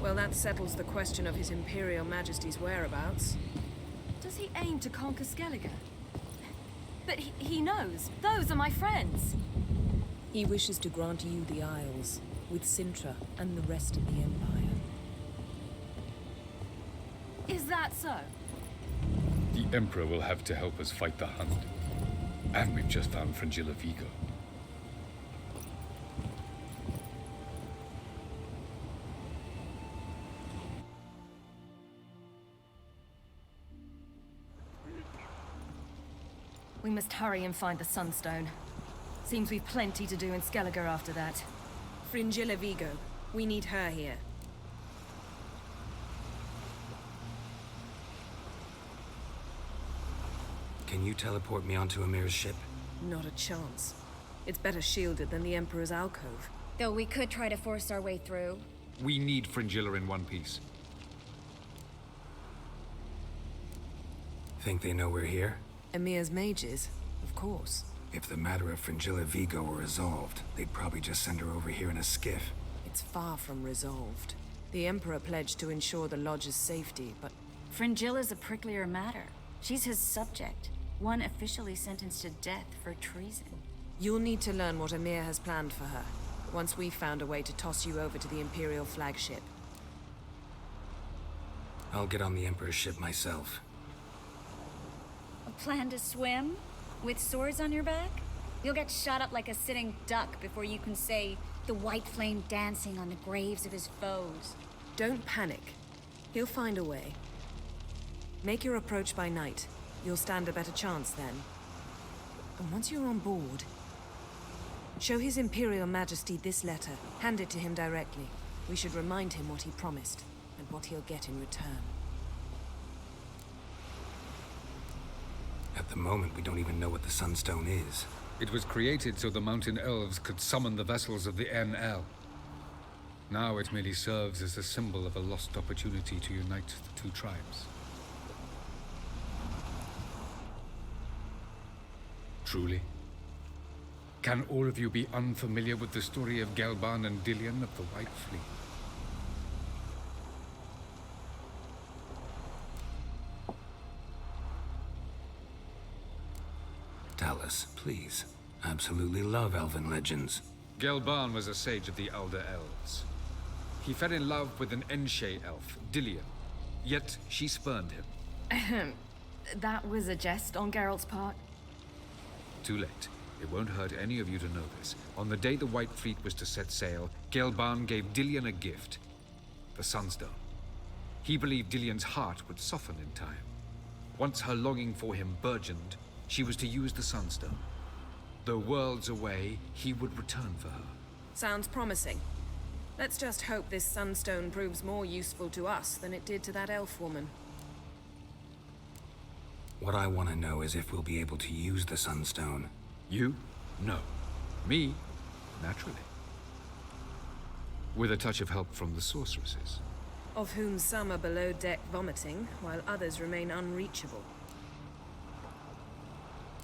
Well, that settles the question of His Imperial Majesty's whereabouts. Does he aim to conquer Skellige? But he knows. Those are my friends. He wishes to grant you the Isles, with Sintra and the rest of the Empire. Is that so? The Emperor will have to help us fight the Hunt. And we've just found Fringilla Vigo. We must hurry and find the Sunstone. Seems we've plenty to do in Skellige after that. Fringilla Vigo. We need her here. Can you teleport me onto Amir's ship? Not a chance. It's better shielded than the Emperor's alcove. Though we could try to force our way through. We need Fringilla in one piece. Think they know we're here? Emir's mages, of course. If the matter of Fringilla Vigo were resolved, they'd probably just send her over here in a skiff. It's far from resolved. The Emperor pledged to ensure the Lodge's safety, but... Fringilla's a pricklier matter. She's his subject. One officially sentenced to death for treason. You'll need to learn what Emir has planned for her, once we've found a way to toss you over to the Imperial flagship. I'll get on the Emperor's ship myself. A plan to swim? With swords on your back? You'll get shot up like a sitting duck before you can say, the white flame dancing on the graves of his foes. Don't panic. He'll find a way. Make your approach by night. You'll stand a better chance then. And once you're on board, show His Imperial Majesty this letter. Hand it to him directly. We should remind him what he promised, and what he'll get in return. At the moment, we don't even know what the Sunstone is. It was created so the Mountain Elves could summon the vessels of the NL. Now it merely serves as a symbol of a lost opportunity to unite the two tribes. Truly? Can all of you be unfamiliar with the story of Gelban and Dillion of the White Fleet? Tell us, please. Absolutely love elven legends. Gelban was a sage of the Elder Elves. He fell in love with an Enshe elf, Dillion. Yet she spurned him. That was a jest on Geralt's part. Too late. It won't hurt any of you to know this. On the day the White Fleet was to set sail, Gelban gave Dillion a gift. The Sunstone. He believed Dillion's heart would soften in time. Once her longing for him burgeoned, she was to use the Sunstone. Though worlds away, he would return for her. Sounds promising. Let's just hope this sunstone proves more useful to us than it did to that elf woman. What I want to know is if we'll be able to use the sunstone. You? No. Me? Naturally. With a touch of help from the sorceresses. Of whom some are below deck vomiting, while others remain unreachable.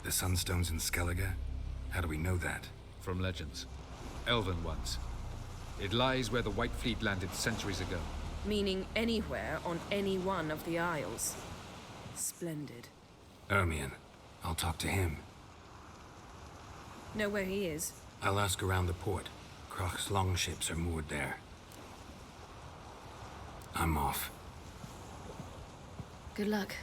The sunstone's in Skellige? How do we know that? From legends. Elven ones. It lies where the White Fleet landed centuries ago. Meaning anywhere on any one of the isles. Splendid. Ermion. I'll talk to him. Know where he is? I'll ask around the port. Krach's longships are moored there. I'm off. Good luck.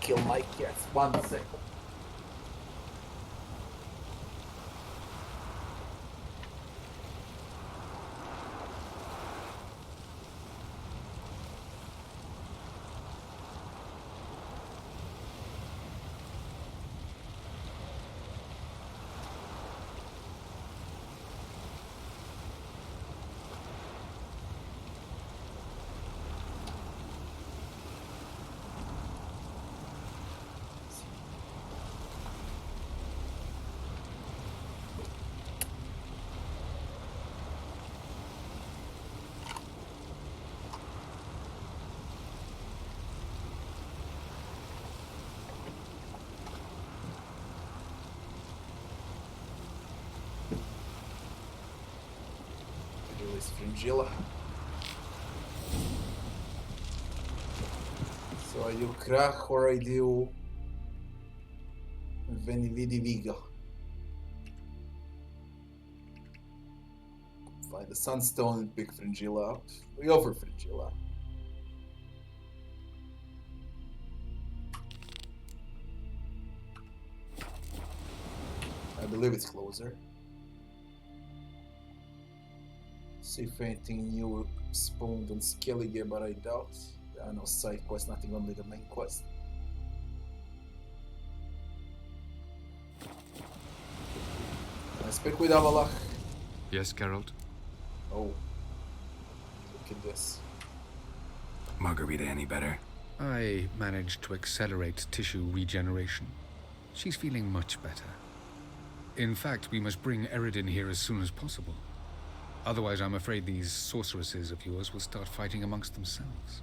Kill my cats. 1 second. Fringilla. So I do Krach or I do Venividi Viga. Find the Sunstone and pick Fringilla up. We go for Fringilla. I believe it's closer. See if anything new spawned on Skellige, but I doubt. There are no side quests, nothing, only the main quest. Can I speak with Avalach? Yes, Geralt? Oh. Look at this. Margarita any better? I managed to accelerate tissue regeneration. She's feeling much better. In fact, we must bring Eredin here as soon as possible. Otherwise, I'm afraid these sorceresses of yours will start fighting amongst themselves.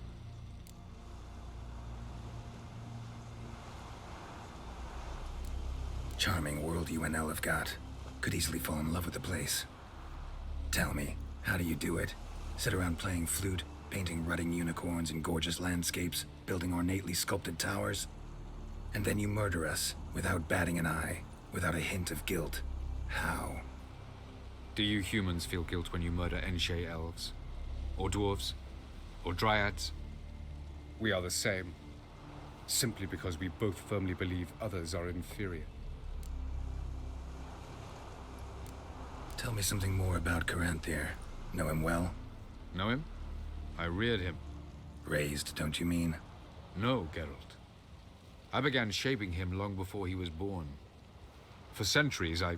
Charming world you and Elle have got. Could easily fall in love with the place. Tell me, how do you do it? Sit around playing flute, painting rutting unicorns in gorgeous landscapes, building ornately sculpted towers? And then you murder us, without batting an eye, without a hint of guilt. How? Do you humans feel guilt when you murder Enshe elves? Or dwarves? Or dryads? We are the same. Simply because we both firmly believe others are inferior. Tell me something more about Caranthir. Know him well? Know him? I reared him. Raised, don't you mean? No, Geralt. I began shaping him long before he was born. For centuries, I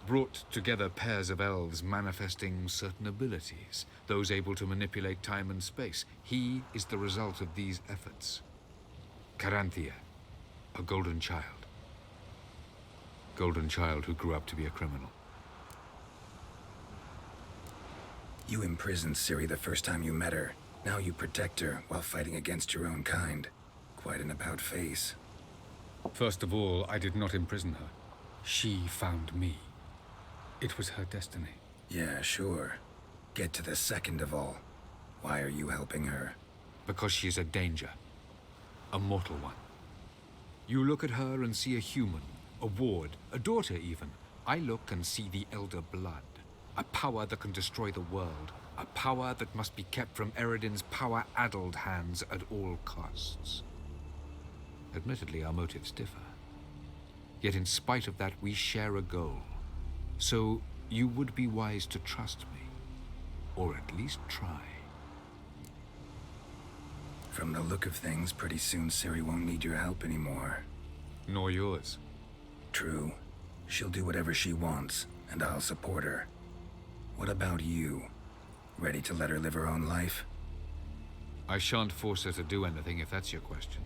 brought together pairs of elves manifesting certain abilities, those able to manipulate time and space. He is the result of these efforts. Caranthea, a golden child. Golden child who grew up to be a criminal. You imprisoned Ciri the first time you met her. Now you protect her while fighting against your own kind. Quite an about-face. First of all, I did not imprison her. She found me. It was her destiny. Yeah, sure. Get to the second of all. Why are you helping her? Because she is a danger. A mortal one. You look at her and see a human, a ward, a daughter even. I look and see the Elder Blood. A power that can destroy the world. A power that must be kept from Eredin's power-addled hands at all costs. Admittedly, our motives differ. Yet in spite of that, we share a goal. So, you would be wise to trust me. Or at least try. From the look of things, pretty soon Ciri won't need your help anymore. Nor yours. True. She'll do whatever she wants, and I'll support her. What about you? Ready to let her live her own life? I shan't force her to do anything if that's your question.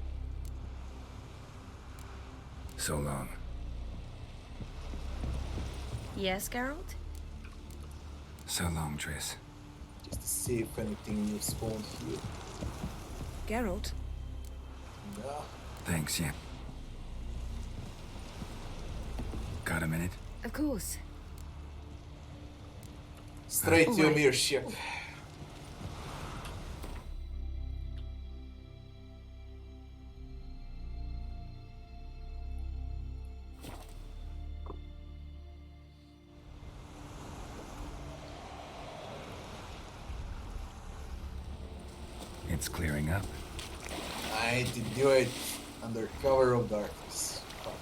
So long. Yes, Geralt? So long, Triss. Just to see if anything new spawned here. Geralt? Yeah. Thanks, yeah. Got a minute? Of course. Straight to Ymir's ship. It's clearing up. I need to do it under cover of darkness. Fuck.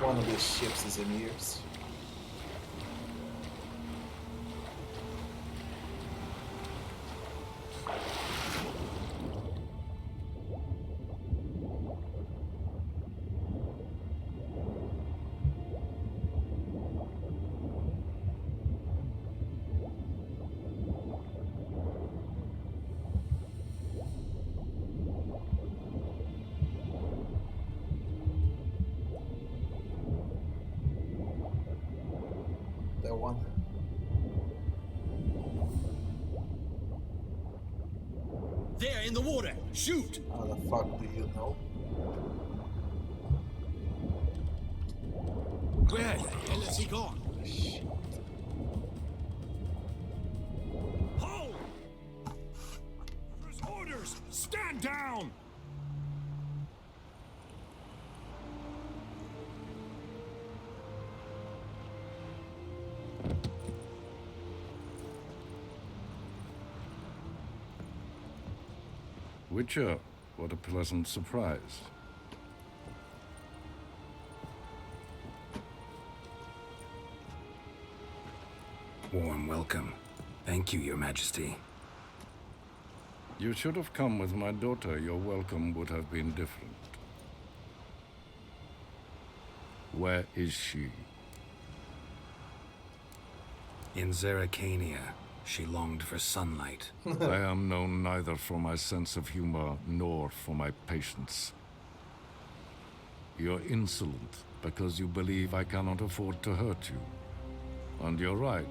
One of these ships is Ymir's. That one. There, in the water! Shoot! How the fuck do you know? Where the hell has he gone? Shit. Hold! There's orders! Stand down! Witcher, what a pleasant surprise. Warm welcome. Thank you, Your Majesty. You should have come with my daughter. Your welcome would have been different. Where is she? In Zeracania, she longed for sunlight. I am known neither for my sense of humor nor for my patience. You're insolent because you believe I cannot afford to hurt you. And you're right.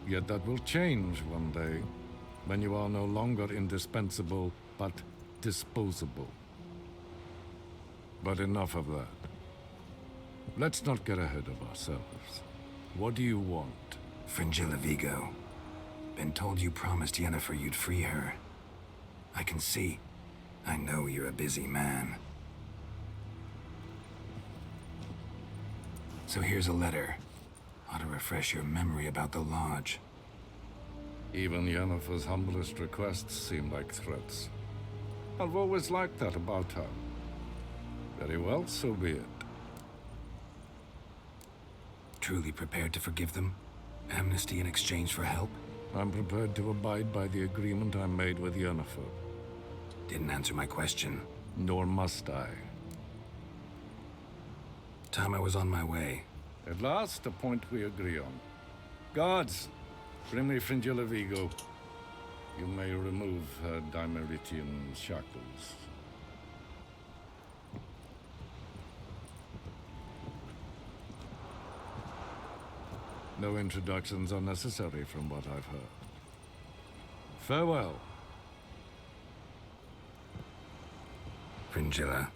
Yet that will change one day, when you are no longer indispensable, but disposable. But enough of that. Let's not get ahead of ourselves. What do you want? Fringilla Vigo. Been told you promised Yennefer you'd free her. I can see. I know you're a busy man. So here's a letter. Ought to refresh your memory about the Lodge. Even Yennefer's humblest requests seem like threats. I've always liked that about her. Very well, so be it. Truly prepared to forgive them? Amnesty in exchange for help? I'm prepared to abide by the agreement I made with Yennefer. Didn't answer my question. Nor must I. Time I was on my way. At last, a point we agree on. Guards, bring me Fringilla Vigo. You may remove her Dimeritian shackles. No introductions are necessary from what I've heard. Farewell. Fringilla.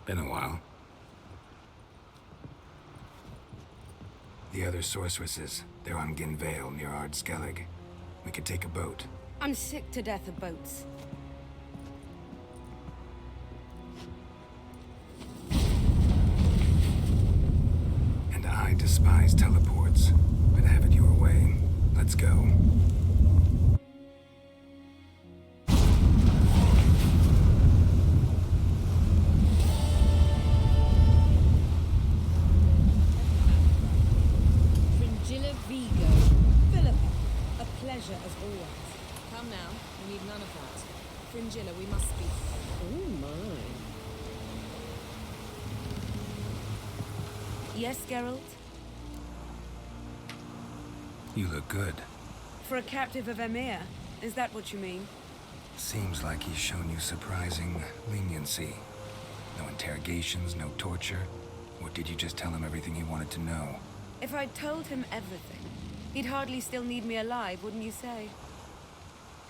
Been a while. The other sorceresses, they're on Ginvale near Ardskellig. We could take a boat. I'm sick to death of boats. And I despise teleports, but have it your way. Let's go. Fringilla Vigo. Philip, a pleasure as always. Come now, we need none of that. Fringilla, we must speak. Oh my. Yes, Geralt? You look good. For a captive of Emir, is that what you mean? Seems like he's shown you surprising leniency. No interrogations, no torture. Or did you just tell him everything he wanted to know? If I'd told him everything, he'd hardly still need me alive, wouldn't you say?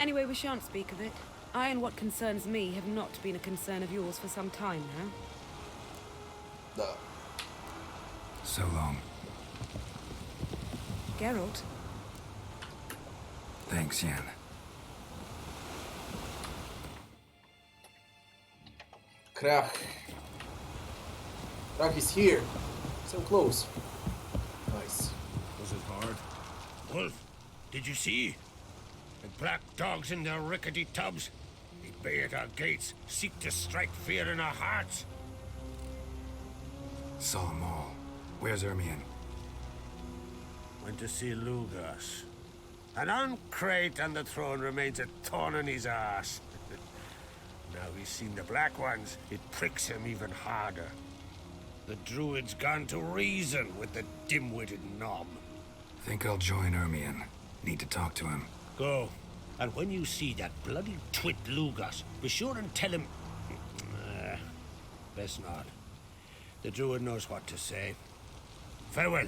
Anyway, we shan't speak of it. I and what concerns me have not been a concern of yours for some time now. No. So long. Geralt? Thanks, Yen. Krach. Krach is here. So close. Nice. Was it hard? Wolf, did you see? The black dogs in their rickety tubs. They bay at our gates, seek to strike fear in our hearts. Saw 'em all. Where's Ermion? Went to see Lugas. An uncrate on the throne remains a thorn in his ass. Now he's seen the Black Ones, it pricks him even harder. The Druid's gone to reason with the dim-witted knob. Think I'll join Ermion. Need to talk to him. Go. And when you see that bloody twit Lugas, be sure and tell him... best not. The Druid knows what to say. Farewell.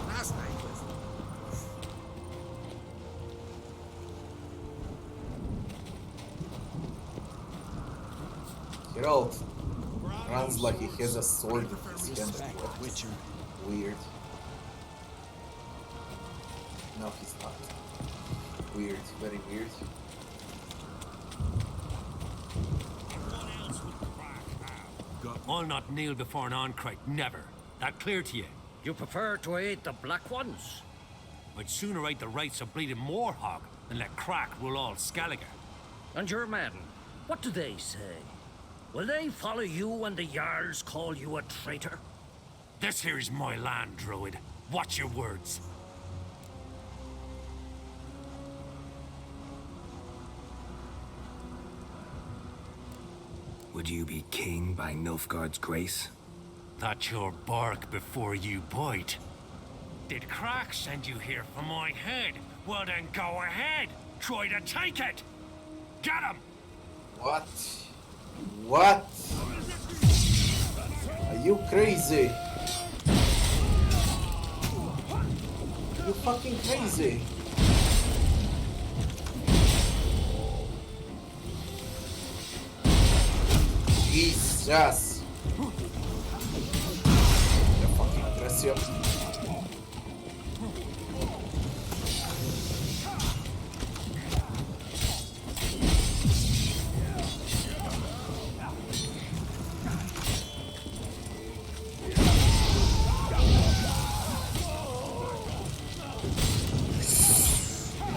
Last night was... Geralt runs like he has a sword in his hand. Witcher. Weird. No, he's not. Weird, very weird. I'll not kneel before an Oncrite, never. That clear to you? You prefer to aid the Black Ones? I'd sooner aid the rights of bleeding Moorhog than let Crack rule all Skellige. And your men, what do they say? Will they follow you when the Jarls call you a traitor? This here is my land, Druid. Watch your words. Would you be king by Nilfgaard's grace? That's your bark before you bite. Did Crack send you here for my head? Well then go ahead. Try to take it. Get him. What? What? Are you crazy? You fucking crazy? Jesus! You're fucking aggressive.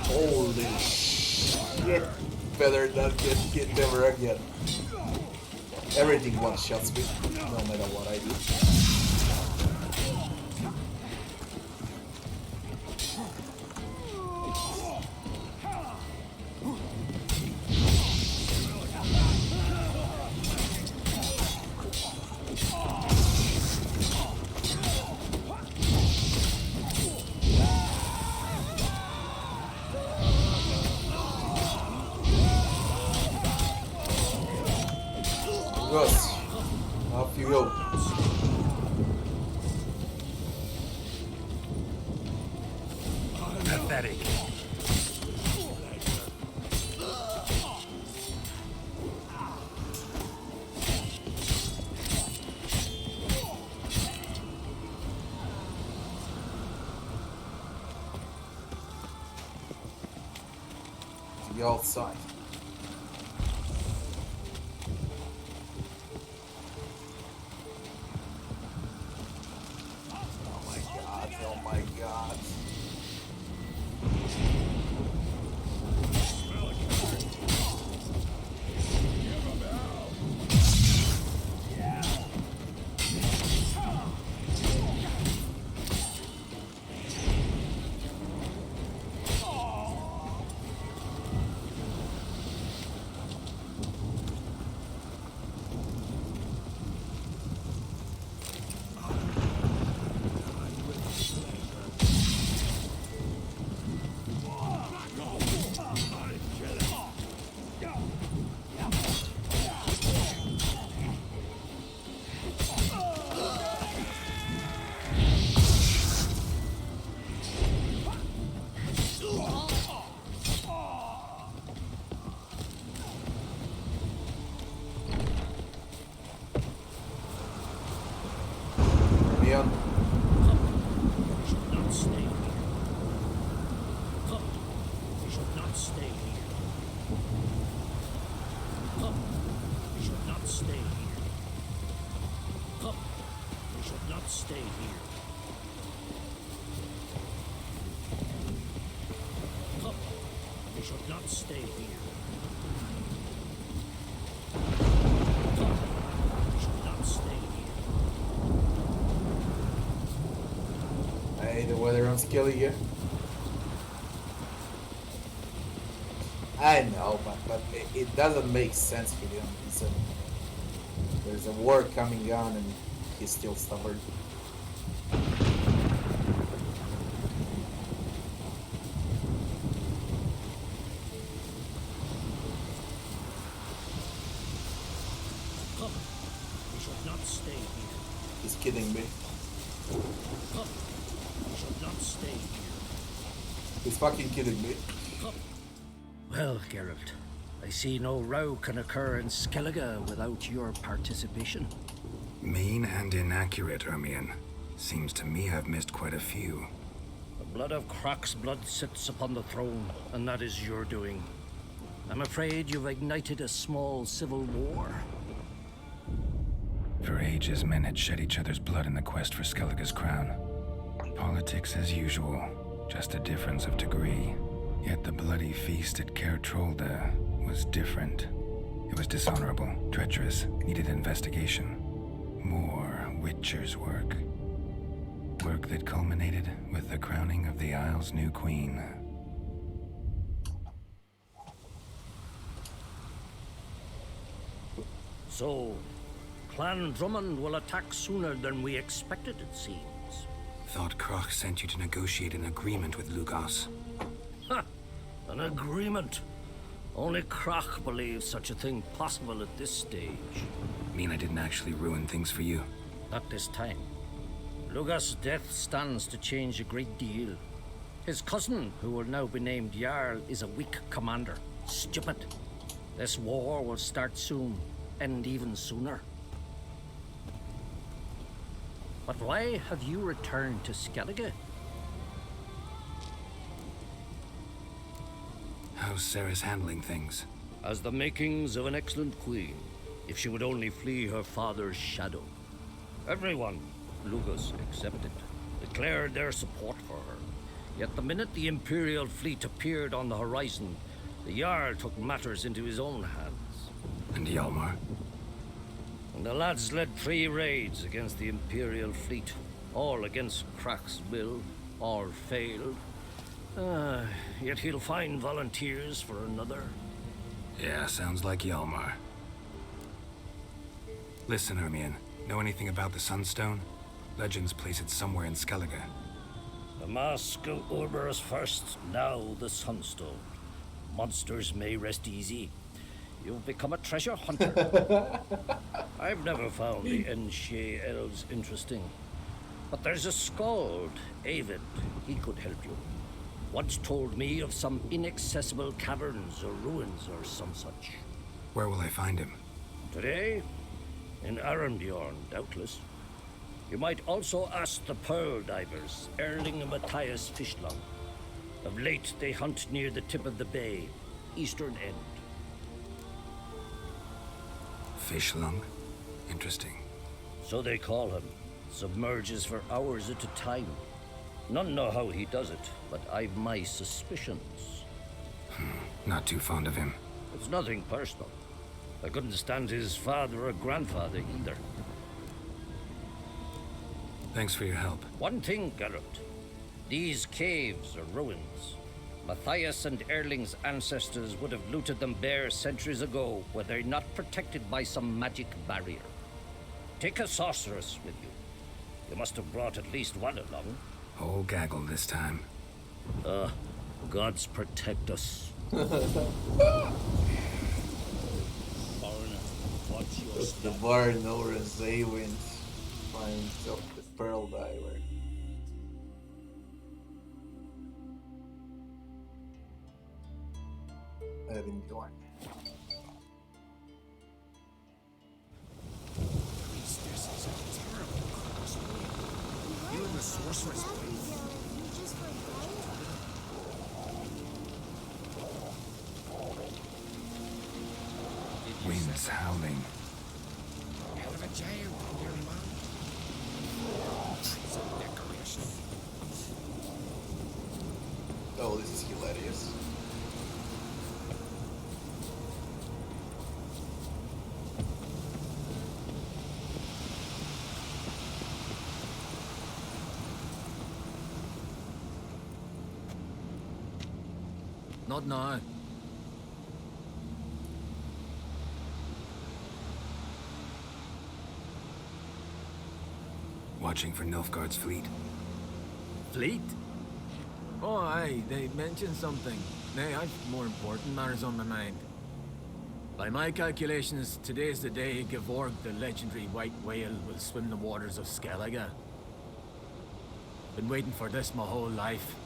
Holy shit! Better not get hit ever again. Everything one-shots me, no matter what I do. Yes, off you go. Pathetic. The outside. Oh my god. Yeah. We should not stay here. We should not stay here. We should not stay here. We should not stay here. We should not stay here. We should not stay here. Hey, the weather on killing you. I know, but it doesn't make sense for him. There's a war coming on and he's still stubborn. We should not stay here. He's kidding me. We should not stay here. He's fucking kidding me. Well, Geralt, I see no row can occur in Skellige without your participation. Mean and inaccurate, Ermion. Seems to me I've missed quite a few. The blood of Croc's blood sits upon the throne, and that is your doing. I'm afraid you've ignited a small civil war. For ages, men had shed each other's blood in the quest for Skellige's crown. Politics as usual, just a difference of degree. Yet the bloody feast at Caer Trolda was different. It was dishonorable, treacherous, needed investigation. More Witcher's work. Work that culminated with the crowning of the Isle's new queen. So, Clan Drummond will attack sooner than we expected, it seems. Thought Croc sent you to negotiate an agreement with Lugos. Ha! An agreement? Only Krach believes such a thing possible at this stage. Mean I didn't actually ruin things for you? Not this time. Lugas' death stands to change a great deal. His cousin, who will now be named Jarl, is a weak commander. Stupid. This war will start soon, end even sooner. But why have you returned to Skellige? How's Sarah's handling things? As the makings of an excellent queen, if she would only flee her father's shadow. Everyone, Lugas excepted, declared their support for her. Yet the minute the Imperial fleet appeared on the horizon, the Jarl took matters into his own hands. And Hjalmar? And the lads led 3 raids against the Imperial fleet, all against Krach's will, all failed. Yet he'll find volunteers for another. Yeah, sounds like Hjalmar. Listen, Hermione, know anything about the Sunstone? Legends place it somewhere in Skellige. The mask of Urber's first, now the Sunstone. Monsters may rest easy. You've become a treasure hunter. I've never found the Enshe elves interesting. But there's a skald, Avid. He could help you. Once told me of some inaccessible caverns or ruins or some such. Where will I find him? Today? In Arenbjorn, doubtless. You might also ask the Pearl Divers, Erling and Matthias Fishlung. Of late, they hunt near the tip of the bay, eastern end. Fishlung? Interesting. So they call him. Submerges for hours at a time. None know how he does it, but I've my suspicions. Not too fond of him. It's nothing personal. I couldn't stand his father or grandfather either. Thanks for your help. One thing, Geralt. These caves are ruins. Matthias and Erling's ancestors would have looted them bare centuries ago were they not protected by some magic barrier. Take a sorceress with you. You must have brought at least one along. Whole gaggle this time. Gods protect us. The bar Nora's Awen finds of the Pearl Diver. REDengine. Priestess is a terrible crossway. You and the sorceress, Winds howling. Hell of a jail, dear man. Some decoration. Oh, this is hilarious. Not now. Watching for Nilfgaard's fleet. Fleet? Oh, aye, they mentioned something. Nay, I've more important matters on my mind. By my calculations, today's the day Gevorg, the legendary white whale, will swim the waters of Skellige. Been waiting for this my whole life.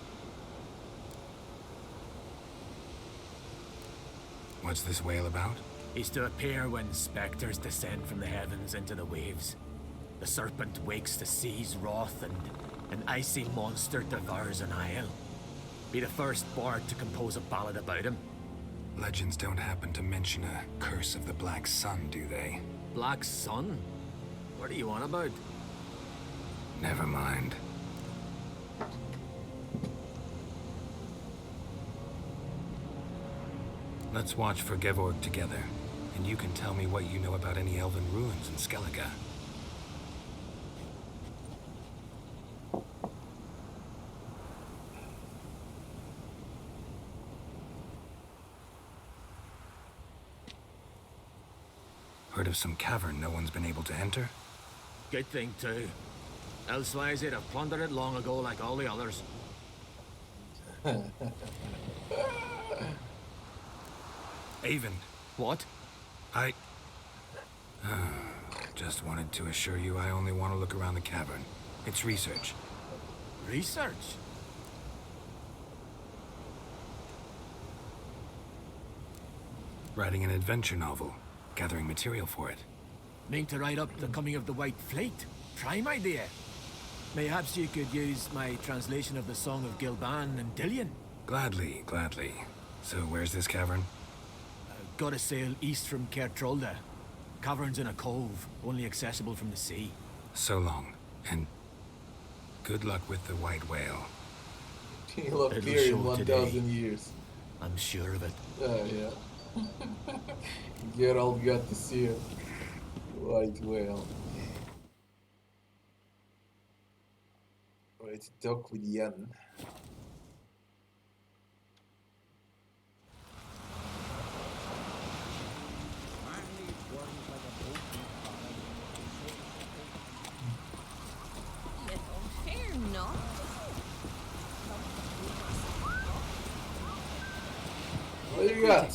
What's this whale about? He's to appear when specters descend from the heavens into the waves. The serpent wakes the sea's wrath and an icy monster devours an isle. Be the first bard to compose a ballad about him. Legends don't happen to mention a curse of the Black Sun, do they? Black Sun? What are you on about? Never mind. Let's watch for Gevorg together, and you can tell me what you know about any elven ruins in Skellige. Heard of some cavern no one's been able to enter? Good thing, too. Elsewise, they'd have plundered it long ago like all the others. Avon. What? I... just wanted to assure you I only want to look around the cavern. It's research. Research? Writing an adventure novel. Gathering material for it. Mean to write up the coming of the White Fleet? Prime idea. Mayhaps you could use my translation of the Song of Gilban and Dillion. Gladly, gladly. So where's this cavern? Gotta sail east from Kertrolda. Cavern's in a cove, only accessible from the sea. So long, and good luck with the white whale. He'll appear in 1,000 years. I'm sure of it. Yeah. Geralt got to see a white whale. Right, talk with Yen. What do you got?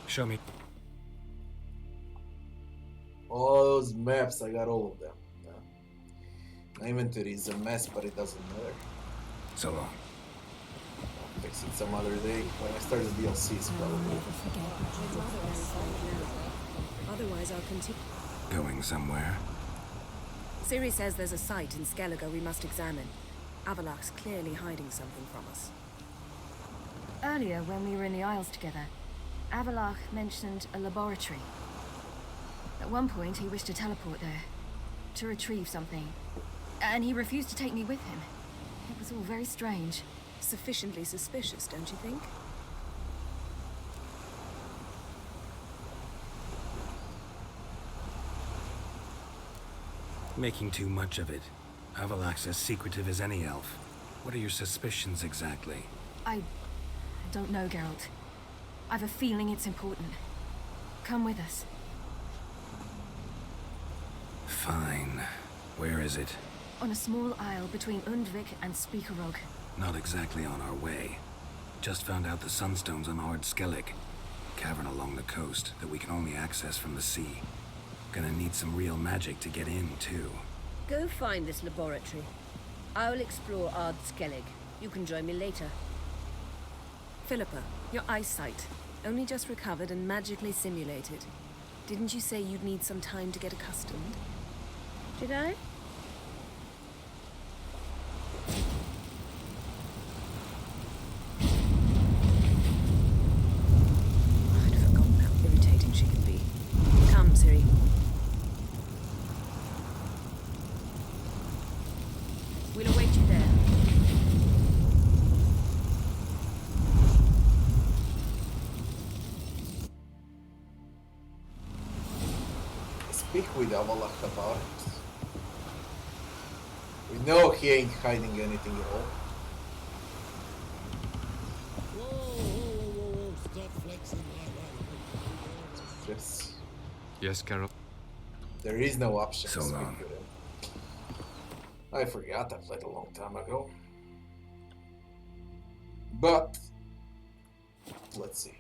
Show me. All those maps, I got all of them. Yeah. My inventory is a mess, but it doesn't matter. So long. I'll fix it some other day when I start the DLCs, probably. Otherwise, I'll continue. Going somewhere? Siri says there's a site in Skellige we must examine. Avalach's clearly hiding something from us. Earlier, when we were in the Isles together, Avalach mentioned a laboratory. At one point, he wished to teleport there, to retrieve something, and he refused to take me with him. It was all very strange. Sufficiently suspicious, don't you think? Making too much of it. Avalach's as secretive as any elf. What are your suspicions exactly? I don't know, Geralt. I've a feeling it's important. Come with us. Fine. Where is it? On a small isle between Undvik and Speakerog. Not exactly on our way. Just found out the sunstone's on Ard Skellig. Cavern along the coast that we can only access from the sea. Gonna need some real magic to get in, too. Go find this laboratory. I'll explore Ard Skellig. You can join me later. Philippa, your eyesight. Only just recovered and magically simulated. Didn't you say you'd need some time to get accustomed? Did I? I'd forgotten how irritating she can be. Come, Siri. We'll await you there. Speak with Avalach about it. We know he ain't hiding anything at all. Whoa, stop flexing Yes. Yes, Carol? There is no option So to speak long. with him. I forgot I played a long time ago. But let's see.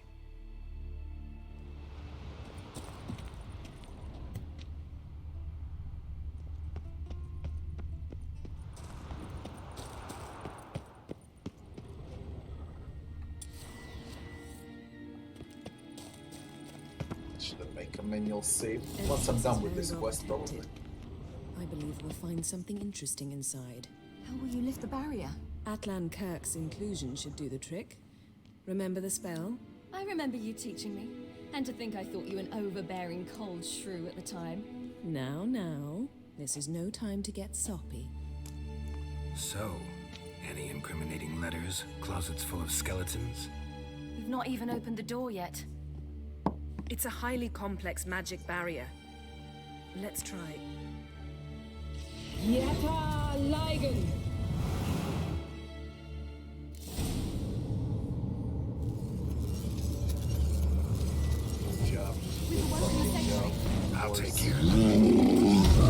Should I make a manual save once I'm done with this quest, probably. I believe we'll find something interesting inside. How will you lift the barrier? Atlan Kirk's inclusion should do the trick. Remember the spell? I remember you teaching me. And to think I thought you an overbearing cold shrew at the time. Now. This is no time to get soppy. So, any incriminating letters? Closets full of skeletons? We've not even opened the door yet. It's a highly complex magic barrier. Let's try. Yata Ligen! Good job. Good job. I'll take care of that.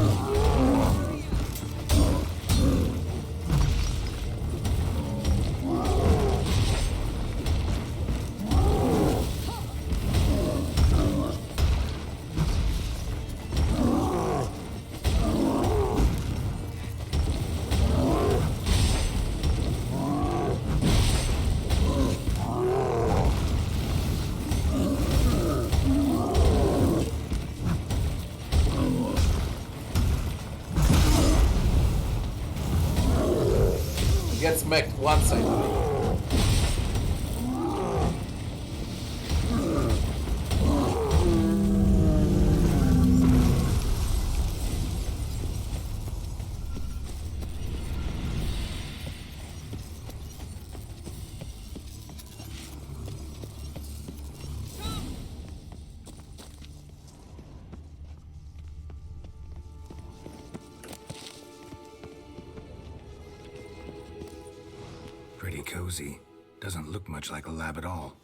cozy. Doesn't look much like a lab at all.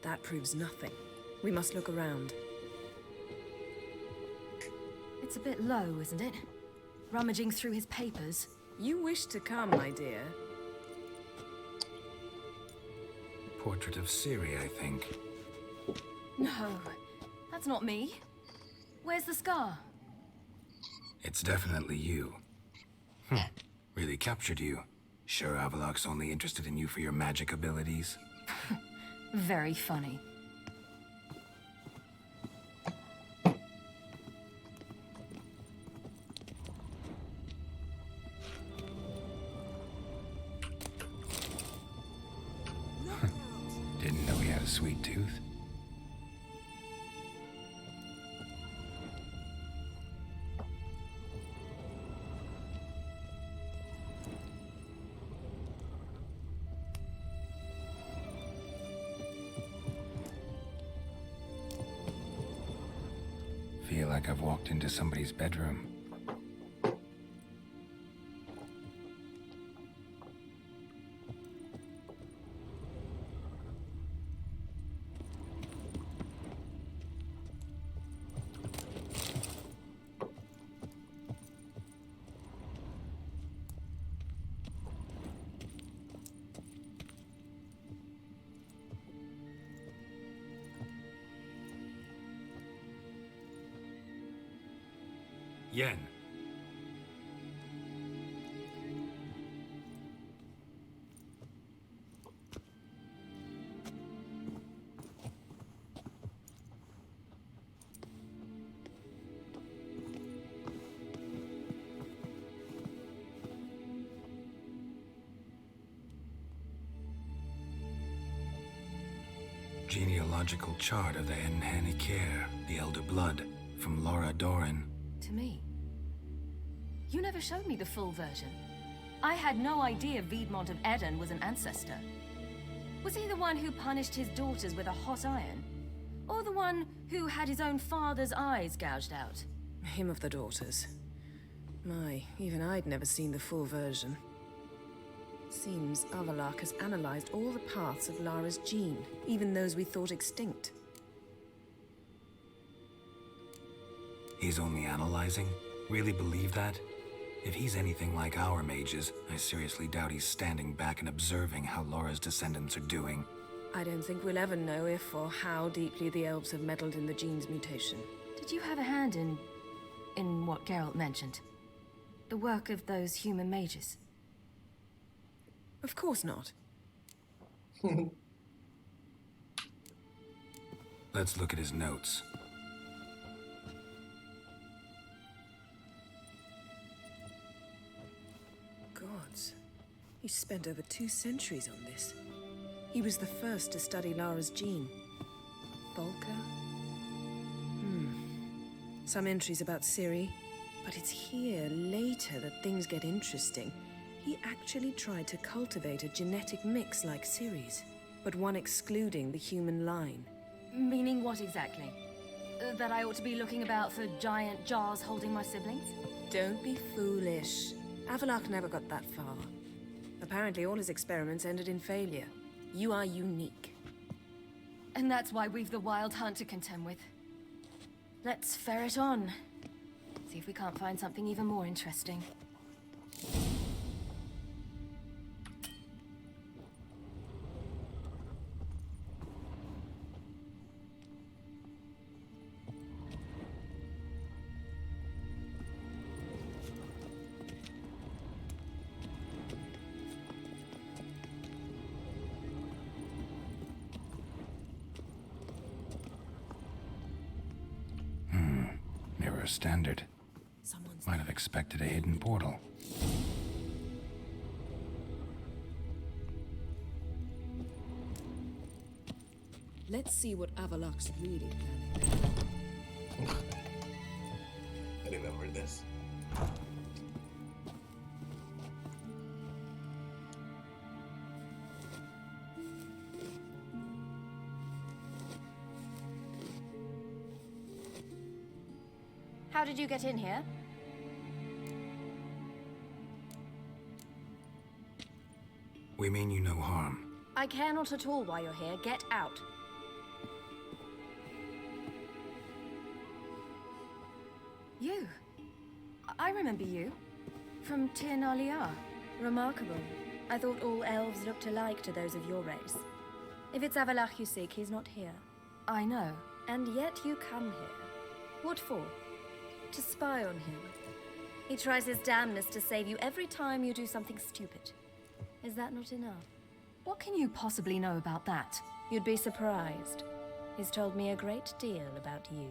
That proves nothing. We must look around. It's a bit low, isn't it? Rummaging through his papers. You wish to come, my dear. Portrait of Siri, I think. No, that's not me. Where's the scar? It's definitely you. Really captured you. Sure Avalok's only interested in you for your magic abilities? Very funny. Didn't know he had a sweet tooth. Feel like I've walked into somebody's bedroom. Yen. Genealogical chart of the Enhanikir, the Elder Blood, from Laura Doran. To me. You never showed me the full version. I had no idea Viedmont of Eden was an ancestor. Was he the one who punished his daughters with a hot iron? Or the one who had his own father's eyes gouged out? Him of the daughters. My, even I'd never seen the full version. Seems Avalok has analyzed all the parts of Lara's gene, even those we thought extinct. He's only analyzing? Really believe that? If he's anything like our mages, I seriously doubt he's standing back and observing how Laura's descendants are doing. I don't think we'll ever know if or how deeply the elves have meddled in the gene's mutation. Did you have a hand in what Geralt mentioned? The work of those human mages? Of course not. Let's look at his notes. Gods. He spent over 2 centuries on this. He was the first to study Lara's gene. Volker? Some entries about Ciri. But it's here, later, that things get interesting. He actually tried to cultivate a genetic mix like Ciri's, but one excluding the human line. Meaning what exactly? That I ought to be looking about for giant jars holding my siblings? Don't be foolish. Avalok never got that far. Apparently all his experiments ended in failure. You are unique. And that's why we've the Wild Hunt to contend with. Let's ferret on. See if we can't find something even more interesting. Mirror standard. Might have expected a hidden portal. Let's see what Avalok's really planning. I remember this. How did you get in here? We mean you no harm. I care not at all why you're here. Get out. You. I remember you. From Tir Nalia. Remarkable. I thought all elves looked alike to those of your race. If it's Avalach you seek, he's not here. I know. And yet you come here. What for? To spy on him. He tries his damnedest to save you every time you do something stupid. Is that not enough? What can you possibly know about that? You'd be surprised. He's told me a great deal about you.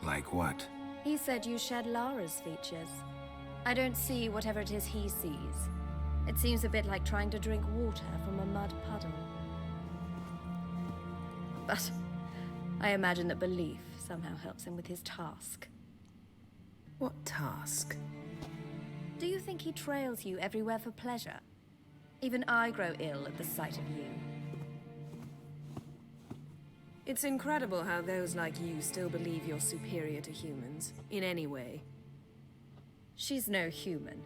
Like what? He said you shared Lara's features. I don't see whatever it is he sees. It seems a bit like trying to drink water from a mud puddle. But I imagine that belief somehow helps him with his task. What task? Do you think he trails you everywhere for pleasure? Even I grow ill at the sight of you. It's incredible how those like you still believe you're superior to humans, in any way. She's no human.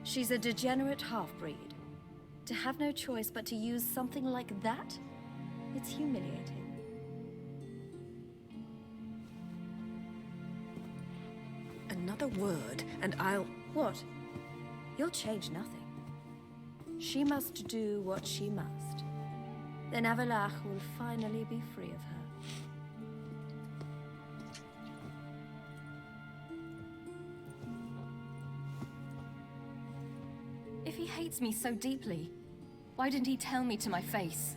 She's a degenerate half-breed. To have no choice but to use something like that? It's humiliating. Another word, and I'll... What? You'll change nothing. She must do what she must. Then Avalach will finally be free of her. If he hates me so deeply, why didn't he tell me to my face?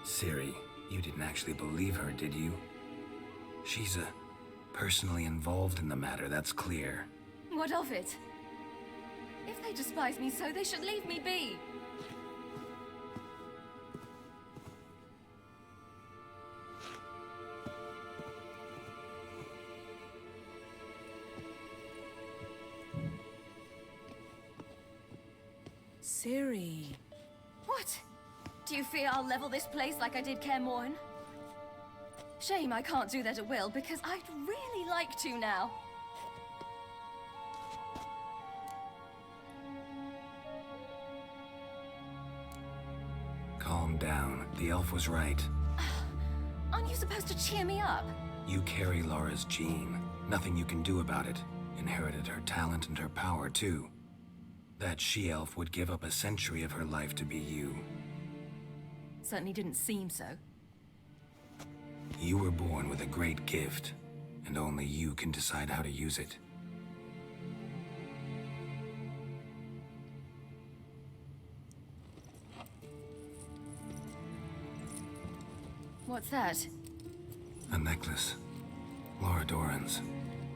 Ciri, you didn't actually believe her, did you? She's personally involved in the matter, that's clear. What of it? If they despise me so, they should leave me be. Ciri. What? Do you fear I'll level this place like I did Kaer Morhen? Shame I can't do that at will, because I'd really like to now. Calm down. The elf was right. Aren't you supposed to cheer me up? You carry Laura's gene. Nothing you can do about it. Inherited her talent and her power, too. That she-elf would give up a century of her life to be you. Certainly didn't seem so. You were born with a great gift, and only you can decide how to use it. What's that? A necklace. Laura Doran's.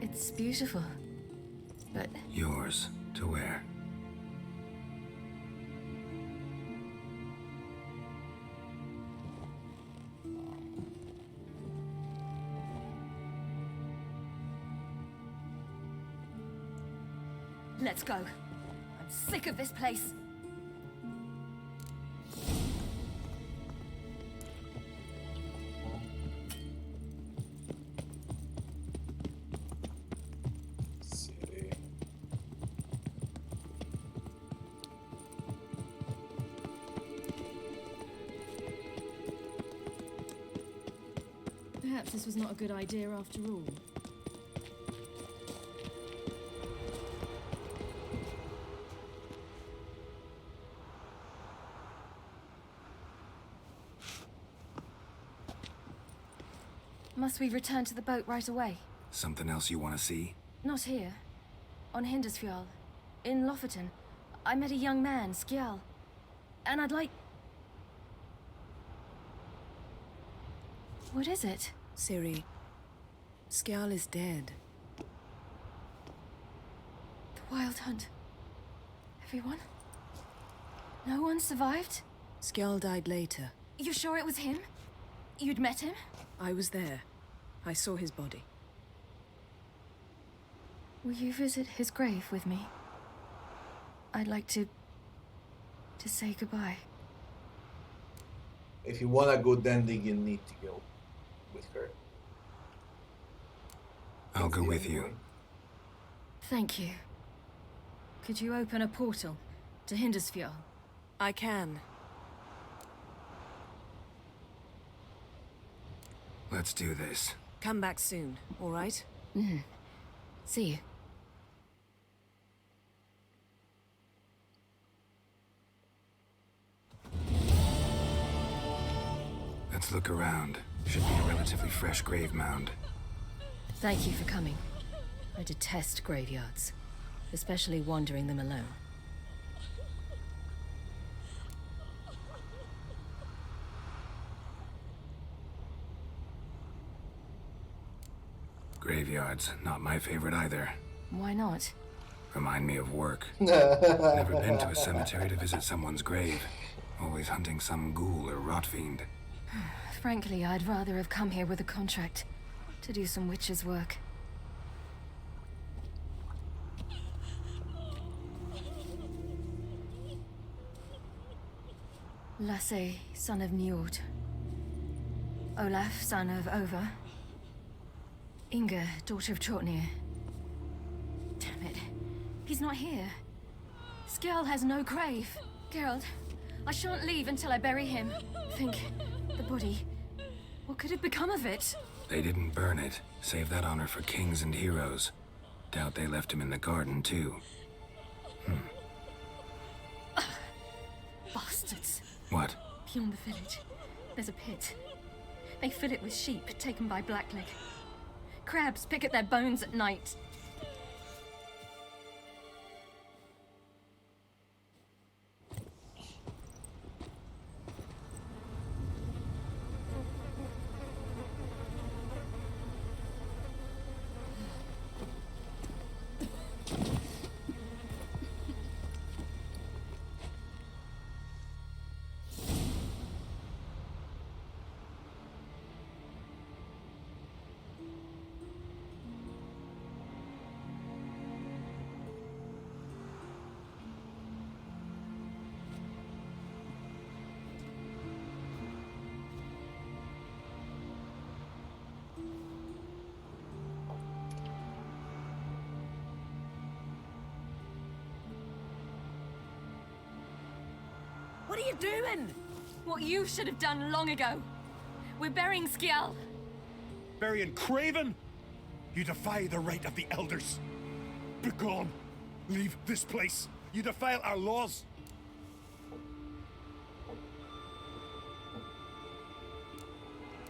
It's beautiful, but... Yours to wear. Let's go. I'm sick of this place. Ciri. Perhaps this was not a good idea after all. Must we return to the boat right away? Something else you want to see? Not here. On Hindersfjall. In Lofoten. I met a young man, Skjal. And I'd like... What is it? Ciri, Skjal is dead. The Wild Hunt. Everyone? No one survived? Skjal died later. You sure it was him? You'd met him? I was there. I saw his body. Will you visit his grave with me? I'd like to say goodbye. If you want a good ending, you need to go with her. I'll go with you. Thank you. Could you open a portal to Hindersfjord? I can. Let's do this. Come back soon, all right? See you. Let's look around. Should be a relatively fresh grave mound. Thank you for coming. I detest graveyards, especially wandering them alone. Graveyards, not my favorite either. Why not? Remind me of work. Never been to a cemetery to visit someone's grave. Always hunting some ghoul or rot fiend. Frankly, I'd rather have come here with a contract to do some witch's work. Lasse, son of Njord. Olaf, son of Over. Inga, daughter of Trotnir. Damn it. He's not here. Skjall has no grave. Geralt, I shan't leave until I bury him. Think, the body. What could have become of it? They didn't burn it. Save that honor for kings and heroes. Doubt they left him in the garden, too. Bastards. What? Beyond the village, there's a pit. They fill it with sheep taken by Blackleg. Crabs pick at their bones at night. What are you doing? What you should have done long ago. We're burying Skjall. Burying Craven? You defy the right of the elders. Begone. Leave this place. You defile our laws.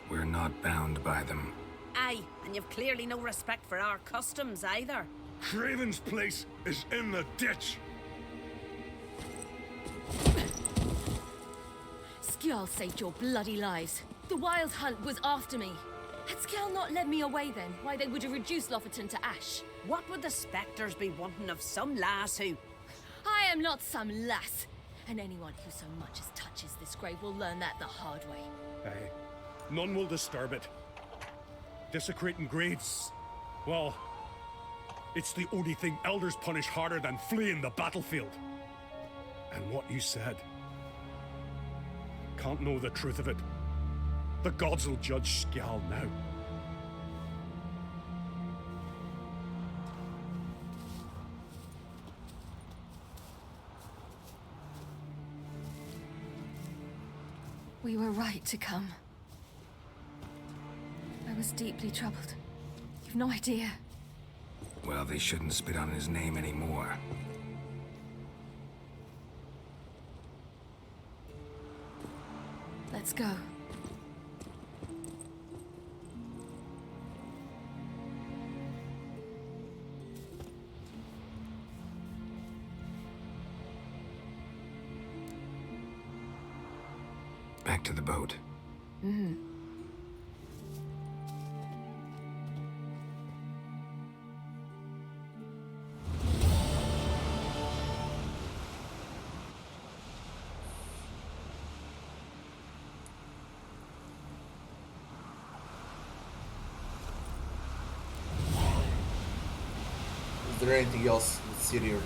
We're not bound by them. Aye, and you've clearly no respect for our customs either. Craven's place is in the ditch. Skjall saved your bloody lives. The Wild Hunt was after me. Had Skjall not led me away then, why they would have reduced Lofoten to ash. What would the spectres be wanting of some lass who... I am not some lass. And anyone who so much as touches this grave will learn that the hard way. Aye. None will disturb it. Desecrating graves, well, it's the only thing elders punish harder than fleeing the battlefield. And what you said. Can't know the truth of it. The gods will judge Skjall now. We were right to come. I was deeply troubled. You've no idea. Well, they shouldn't spit on his name anymore. Let's go. Back to the boat. Is there anything else in the city or not?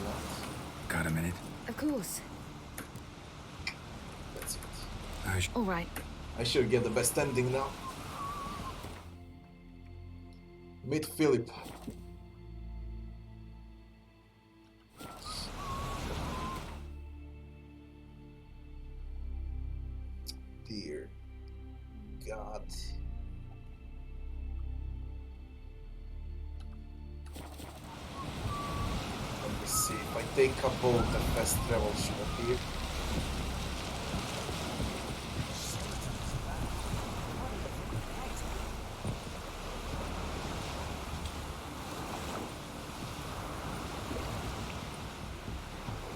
Got a minute? Of course. That's it. All right. I should get the best ending now. Meet Philip. Dear God. Let me see, if I take a boat, the fast travel should appear.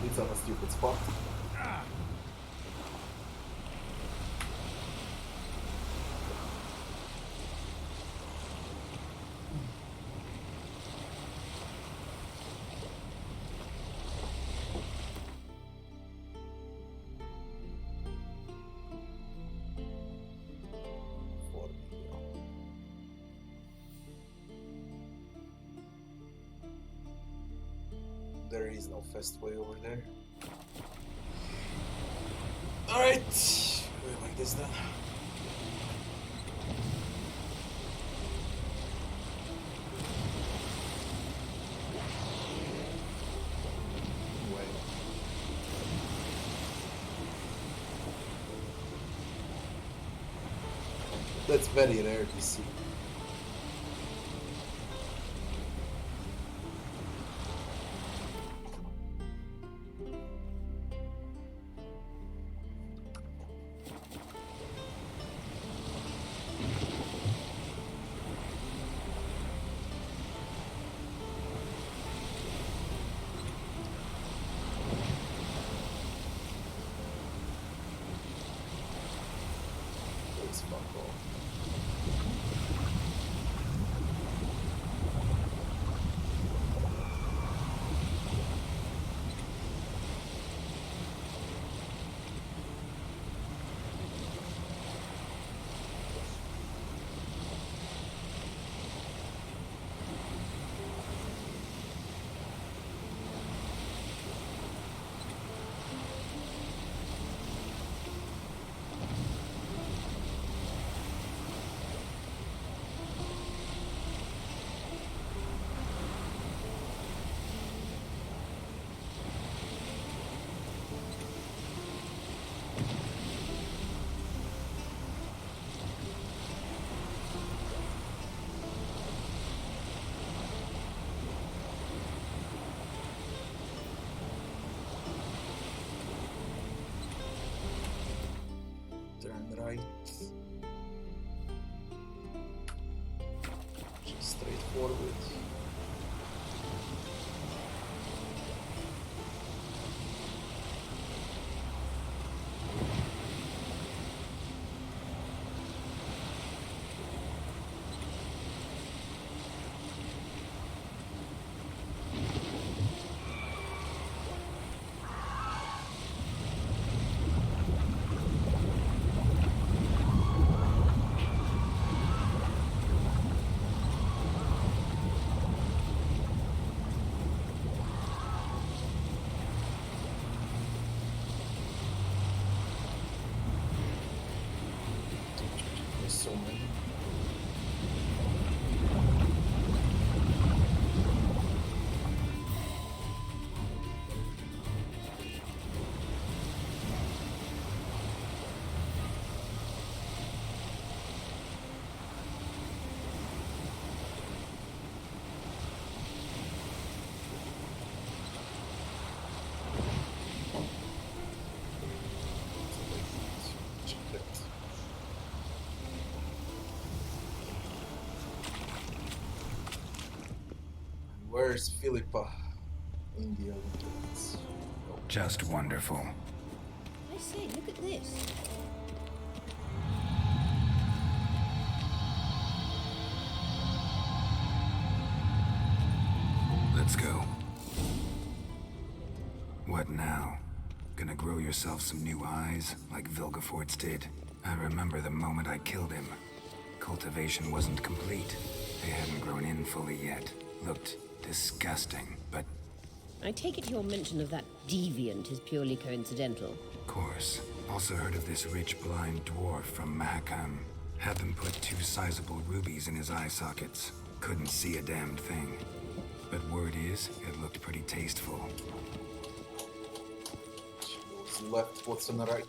It's on a stupid spot. There is no fast way over there. Alright, we'll make this done. Wait. That's very rare to see. Right. Just straightforward. So many. Where's Philippa in the Olympics? Just wonderful. I say, look at this. Let's go. What now? Gonna grow yourself some new eyes, like Vilgefortz did? I remember the moment I killed him. Cultivation wasn't complete. They hadn't grown in fully yet. Looked disgusting, but... I take it your mention of that deviant is purely coincidental. Of course. Also heard of this rich blind dwarf from Mahakam. Had them put 2 sizable rubies in his eye sockets. Couldn't see a damned thing. But word is, it looked pretty tasteful. She goes left, what's on the right?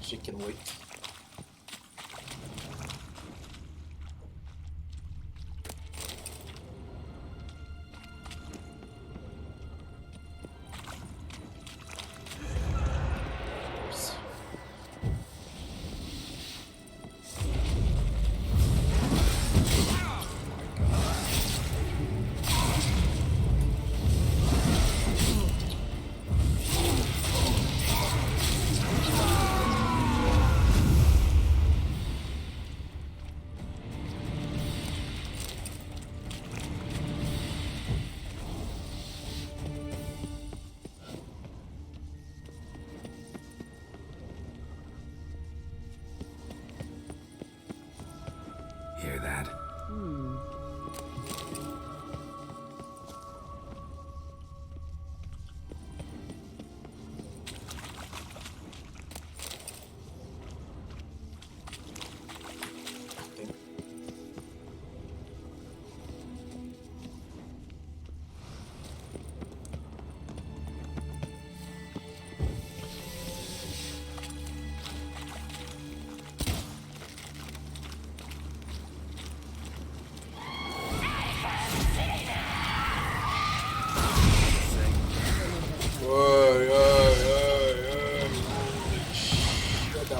She can wait. Hear that?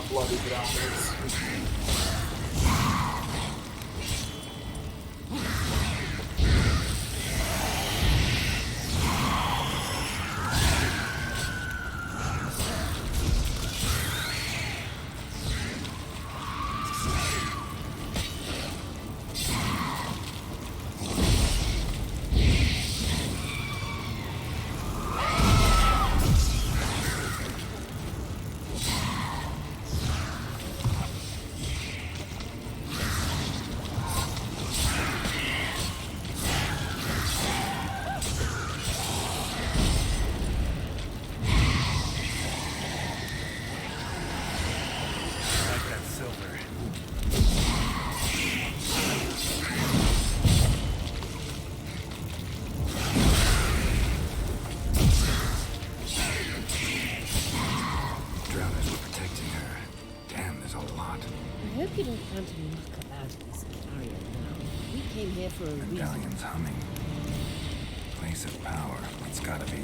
Bloody grounders. You don't plan to muck about in this area now. We came here for a reason. Medallion's humming. Place of power. It's gotta be.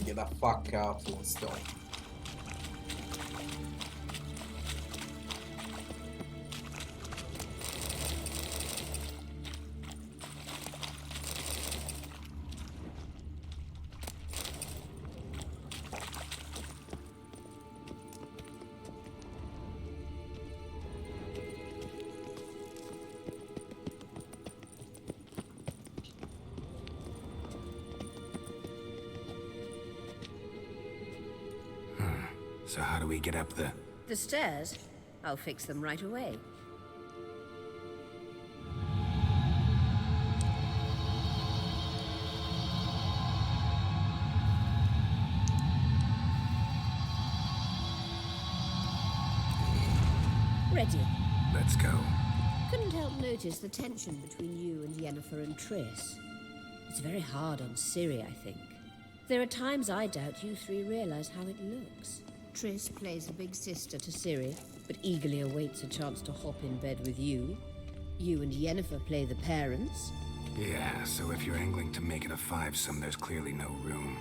Get the fuck out, Flintstone. So how do we get up the... The stairs? I'll fix them right away. Ready. Let's go. Couldn't help notice the tension between you and Yennefer and Triss. It's very hard on Ciri, I think. There are times I doubt you three realize how it looks. Triss plays the big sister to Ciri, but eagerly awaits a chance to hop in bed with you. You and Yennefer play the parents. Yeah, so if you're angling to make it a fivesome, there's clearly no room.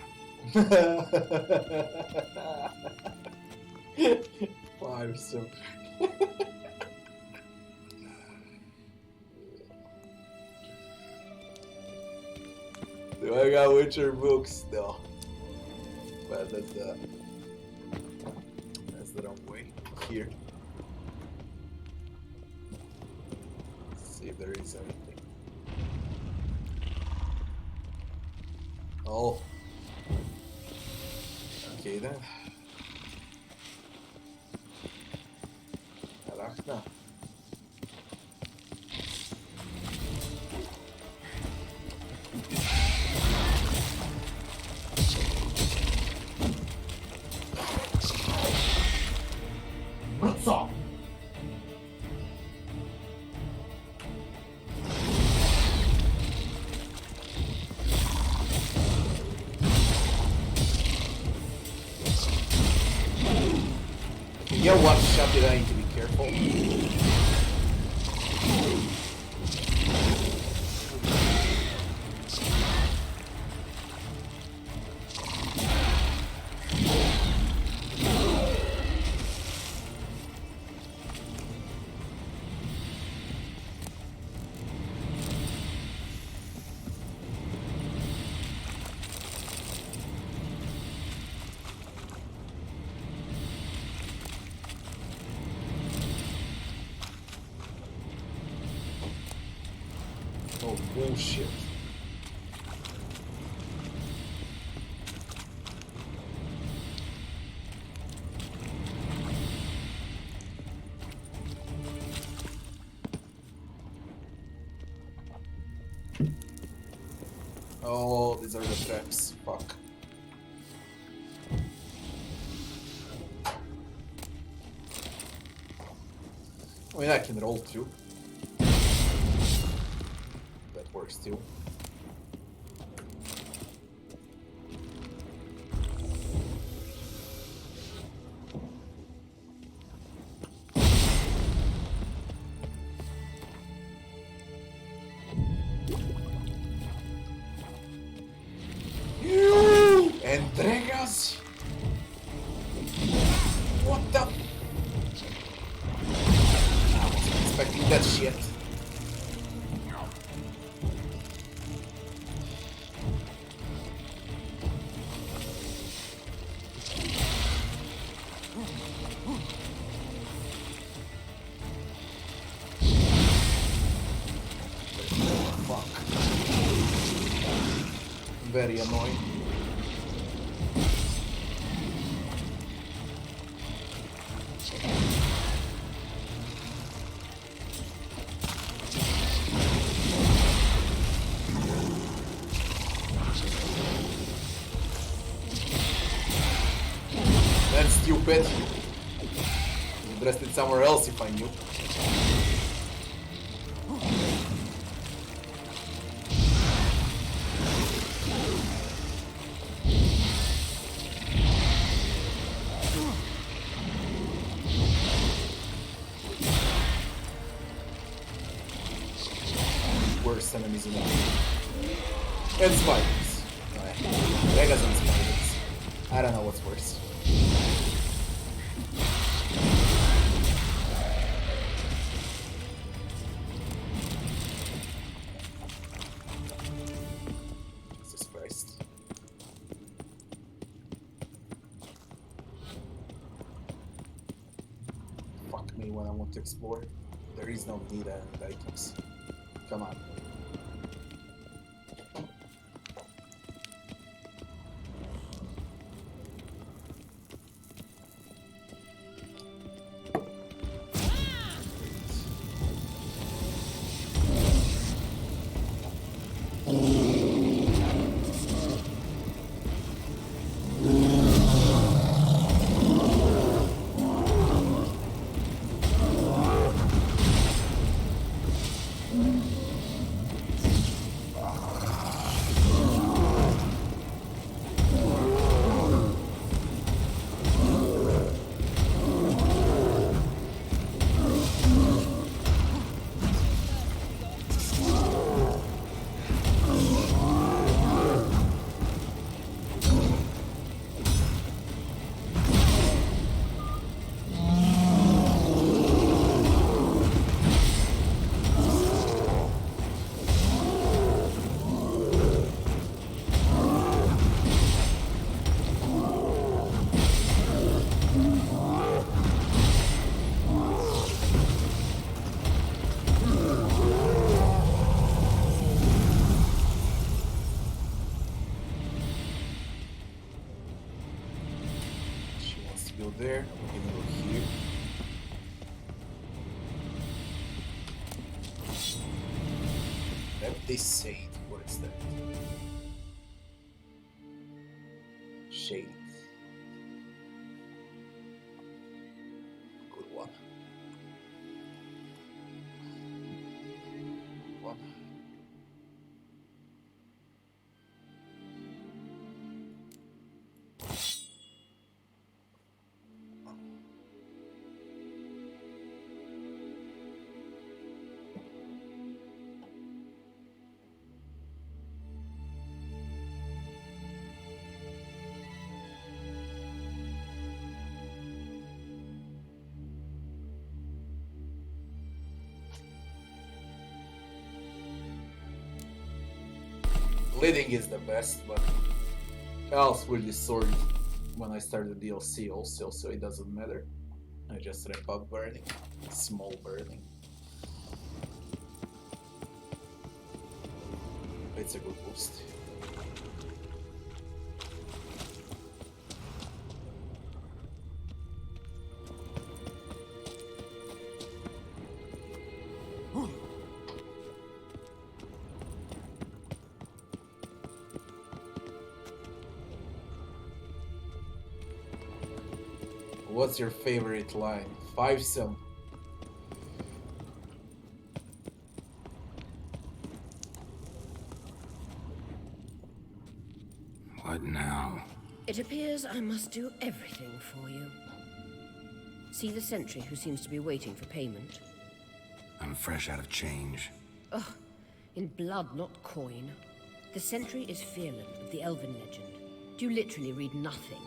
Fivesome. Do I got Witcher books? No. But that's the wrong way. Here. Let's see if there is anything. Oh. Okay then. Arachna. What's up? Yo, one shot did I need to be careful? Oh, bullshit. Oh, these are the traps. Fuck. I mean, I can roll through. That works too. Entregas? What the? I wasn't expecting that shit. Fuck. Very annoying. That's stupid. Addressed it somewhere else if I knew. Worst enemies in the game. And spiders. Vegas and spiders. I don't know what's worse. Jesus Christ. Fuck me when I want to explore. There is no need and items. Come on. there. We can go here. Empty Shade. What is that? Shade. Good one. One. Bleeding is the best, but else will sword when I start the DLC also, so it doesn't matter. I just ramp up burning, small burning. It's a good boost. What's your favorite line? 5-some. What now? It appears I must do everything for you. See the sentry who seems to be waiting for payment? I'm fresh out of change. Ugh, in blood, not coin. The sentry is Fearlan of the Elven legend. Do you literally read nothing?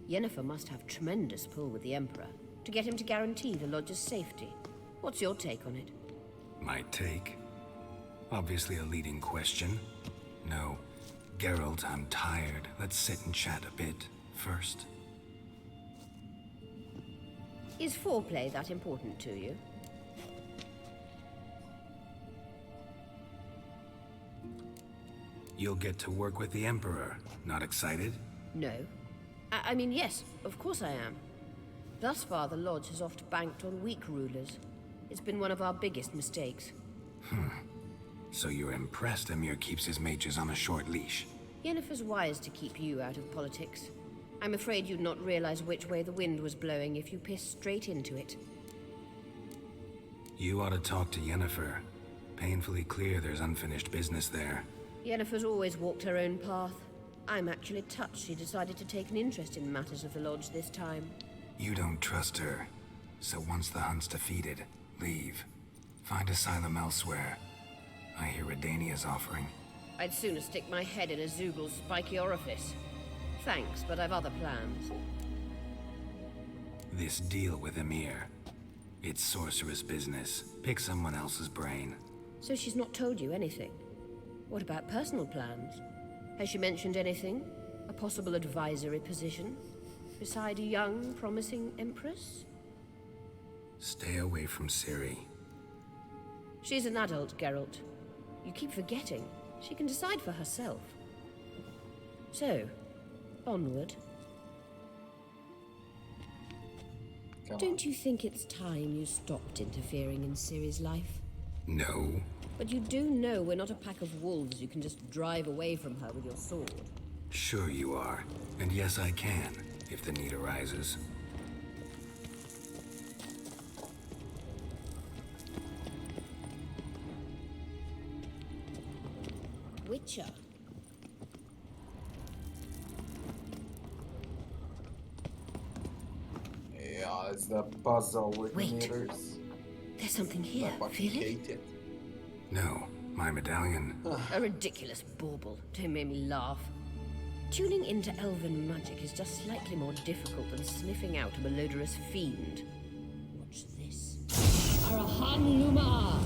Yennefer must have tremendous pull with the Emperor to get him to guarantee the Lodge's safety. What's your take on it? My take? Obviously a leading question. No. Geralt, I'm tired. Let's sit and chat a bit first. Is foreplay that important to you? You'll get to work with the Emperor. Not excited? No. I mean, yes, of course I am. Thus far, the Lodge has oft banked on weak rulers. It's been one of our biggest mistakes. So you're impressed Emir keeps his mages on a short leash? Yennefer's wise to keep you out of politics. I'm afraid you'd not realize which way the wind was blowing if you pissed straight into it. You ought to talk to Yennefer. Painfully clear there's unfinished business there. Yennefer's always walked her own path. I'm actually touched she decided to take an interest in matters of the Lodge this time. You don't trust her. So once the hunt's defeated, leave. Find asylum elsewhere. I hear Redania's offering. I'd sooner stick my head in a Zoogl's spiky orifice. Thanks, but I've other plans. This deal with Emir. It's sorceress business. Pick someone else's brain. So she's not told you anything? What about personal plans? Has she mentioned anything? A possible advisory position? Beside a young, promising empress? Stay away from Ciri. She's an adult, Geralt. You keep forgetting. She can decide for herself. So, onward. Don't you think it's time you stopped interfering in Ciri's life? No. But you do know we're not a pack of wolves you can just drive away from her with your sword. Sure you are. And yes, I can, if the need arises. Witcher. Yeah, it's the puzzle with Wait. meters. There's something here. Feel it? No, My medallion. A ridiculous bauble. Don't make me laugh. Tuning into elven magic is just slightly more difficult than sniffing out a malodorous fiend. Watch this. Arahan Luma!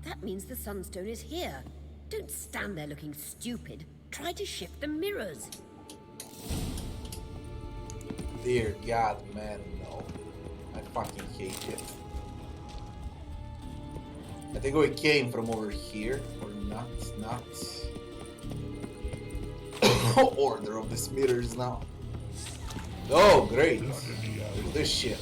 That means the Sunstone is here. Don't stand there looking stupid. Try to shift the mirrors. Dear God, man, no. I fucking hate it. I think we came from over here, or not. Order of the mirrors now. Oh, great. This shit.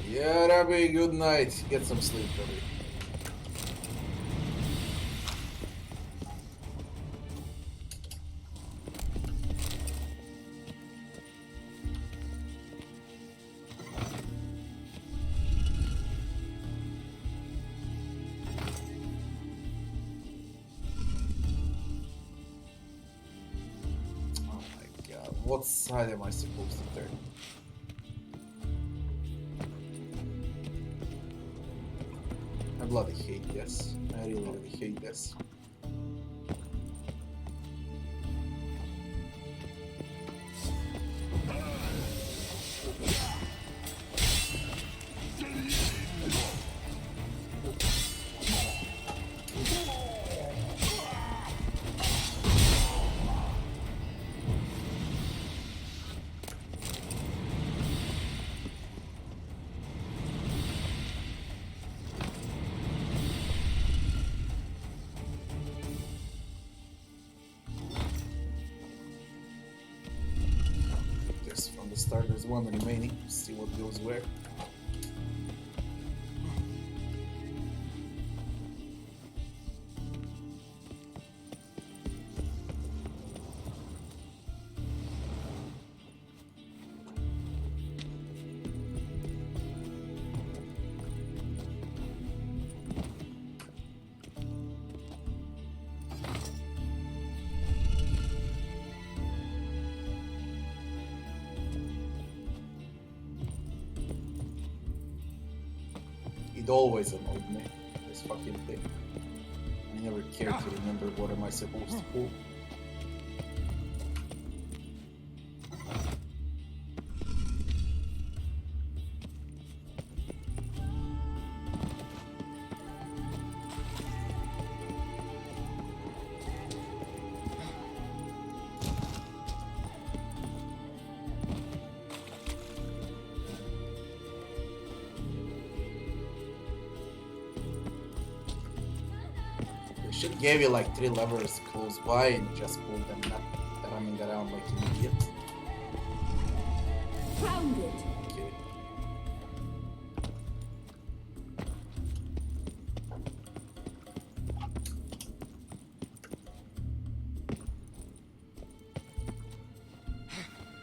Yeah, Rabbi, good night. Get some sleep, Rabbi. Oh my God, what side am I supposed to turn? I bloody hate this. I really hate this. From the start, there's one remaining. See what goes where. It always annoyed me, this fucking thing. I never cared to remember what am I supposed to pull. Should give you like 3 levers close by and just pull them, not running around like an idiot. Found it. Okay.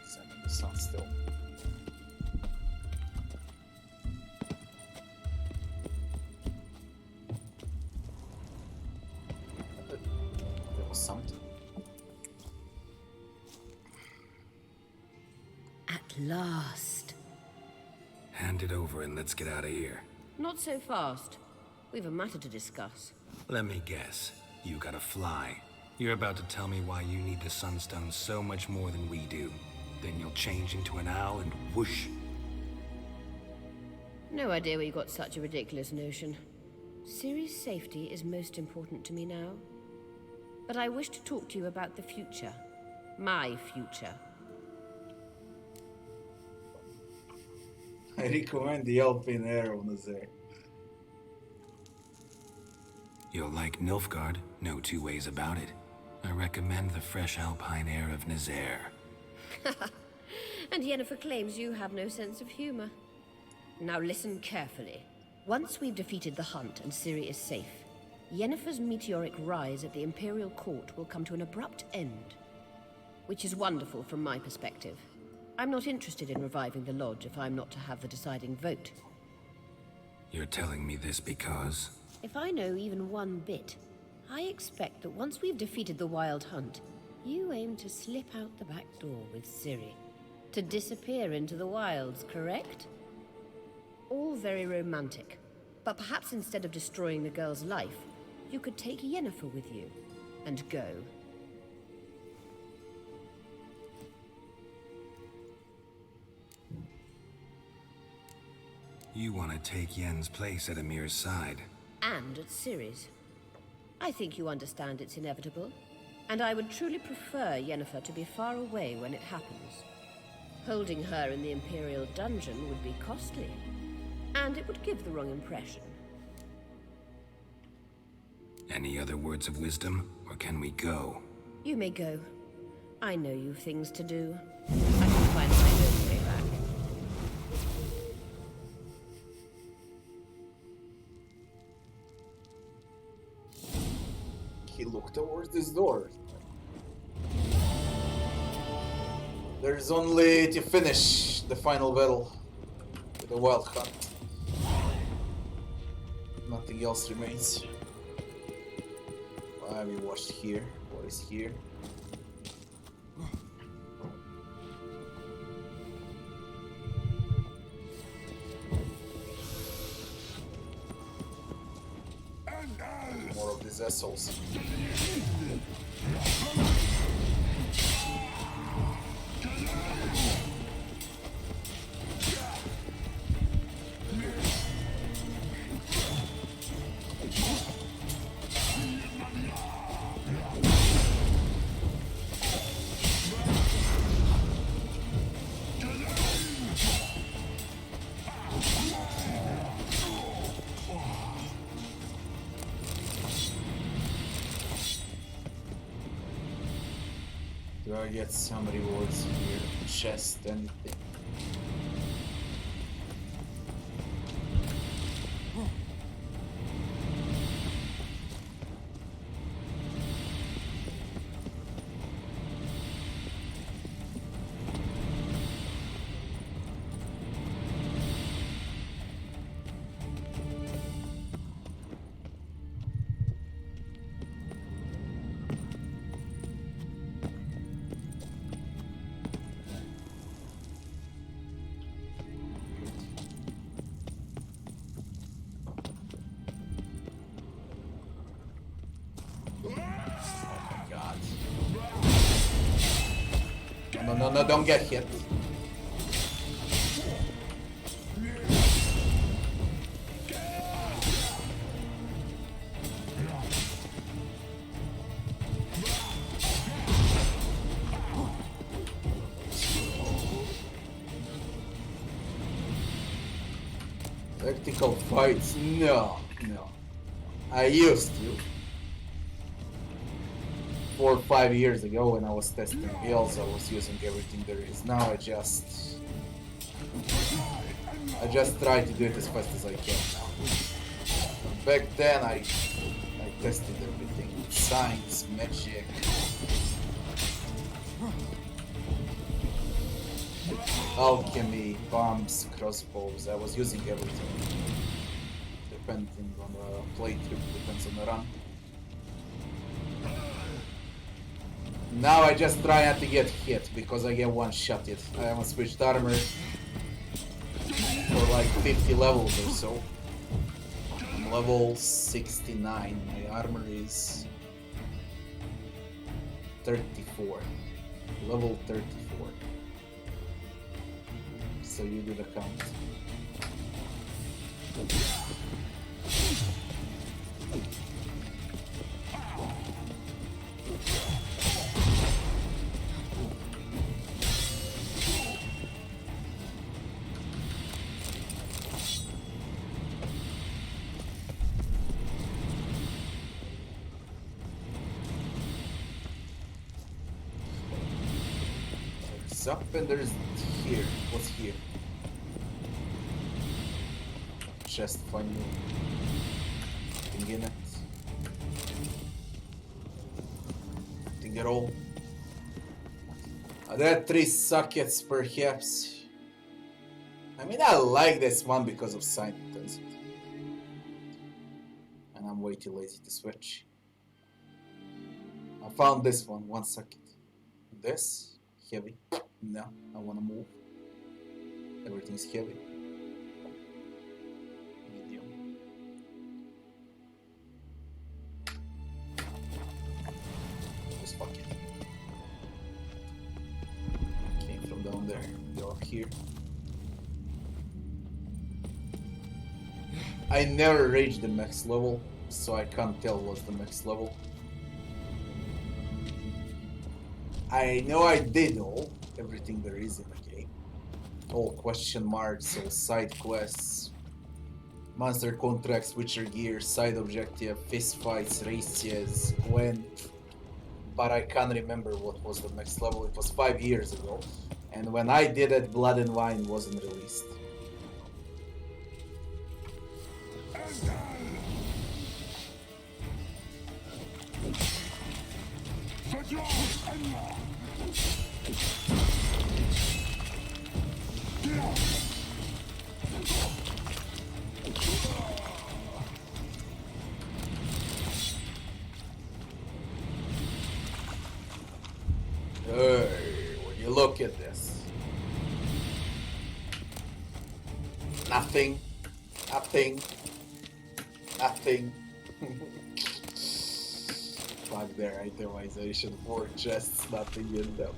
Sending the sun still. Something. At last. Hand it over and let's get out of here. Not so fast. We've a matter to discuss. Let me guess. You gotta fly. You're about to tell me why you need the Sunstone so much more than we do. Then you'll change into an owl and whoosh. No idea where you got such a ridiculous notion. Ciri's safety is most important to me now. But I wish to talk to you about the future. My future. I recommend the Alpine Air on the there. You'll like Nilfgaard, no two ways about it. I recommend the fresh alpine air of Nazaire. And Yennefer claims you have no sense of humor. Now listen carefully. Once we've defeated the hunt and Ciri is safe, Yennefer's meteoric rise at the Imperial Court will come to an abrupt end. Which is wonderful from my perspective. I'm not interested in reviving the Lodge if I'm not to have the deciding vote. You're telling me this because... If I know even one bit, I expect that once we've defeated the Wild Hunt, you aim to slip out the back door with Ciri. To disappear into the wilds, correct? All very romantic. But perhaps instead of destroying the girl's life, you could take Yennefer with you, and go. You want to take Yen's place at Amir's side. And at Ciri's. I think you understand it's inevitable, and I would truly prefer Yennefer to be far away when it happens. Holding her in the Imperial dungeon would be costly, and it would give the wrong impression. Any other words of wisdom, or can we go? You may go. I know you've things to do. I can find my own way back. He looked towards this door. There's only to finish the final battle with the Wild Hunt. Nothing else remains. Why we watched here? What is here? More of these assholes. Do I get some rewards here? Chest, anything? No, don't get hit. Tactical fights? No. I used to. 4 or 5 years ago when I was testing builds, I was using everything there is. Now I just try to do it as fast as I can now. Back then I tested everything. Science, magic. Alchemy, bombs, crossbows. I was using everything. Depending on the playthrough, depends on the run. Now I just try not to get hit because I get one-shotted. I haven't switched armor for like 50 levels or so. I'm level 69. My armor is 34. Level 34. So you do the count. Up and there's here. What's here? Chest finally. Thing in it. get all. There are 3 sockets perhaps. I mean, I like this one because of sign intensity. And I'm way too lazy to switch. I found this one socket. This, heavy. No, I wanna move. Everything's heavy. Medium. This bucket. Came from down there. You're up here. I never reached the max level, so I can't tell what's the max level. I know I did everything there is in the game. All question marks, all side quests, monster contracts, Witcher gear, side objective, fist fights, races, Gwent. But I can't remember what was the max level. It was 5 years ago. And when I did it, Blood and Wine wasn't released. When you look at this, nothing. Fuck their itemization, 4 chests, nothing in them.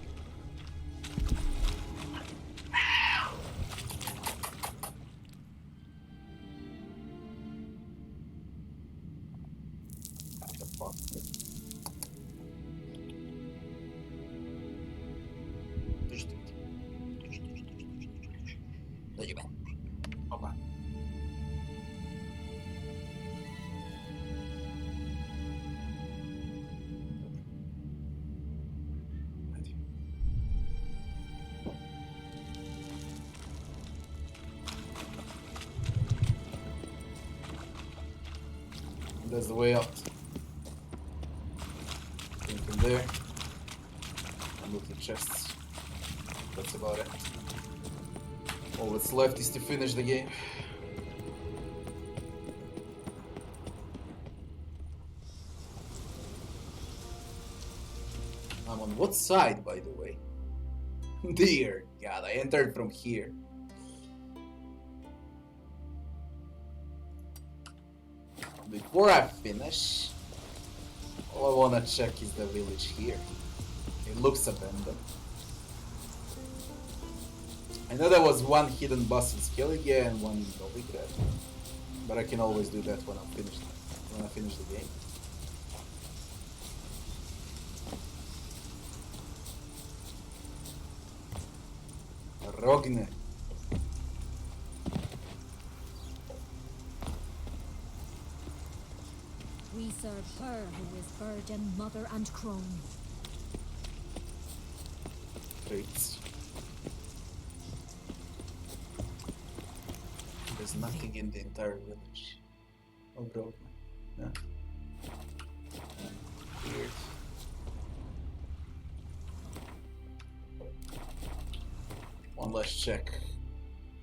What the fuck? Opa. That's the way out. Came from there. And look at the chests. That's about it. All that's left is to finish the game. I'm on what side, by the way? Dear God, I entered from here. Before I finish, all I wanna check is the village here. It looks abandoned. I know there was one hidden boss in Skellige and one in Novigrad, but I can always do that when I finish the game. Rogne. We serve her who is virgin, mother, and crone. Great. There's nothing in the entire village. Oh, bro. No. Weird. One last check,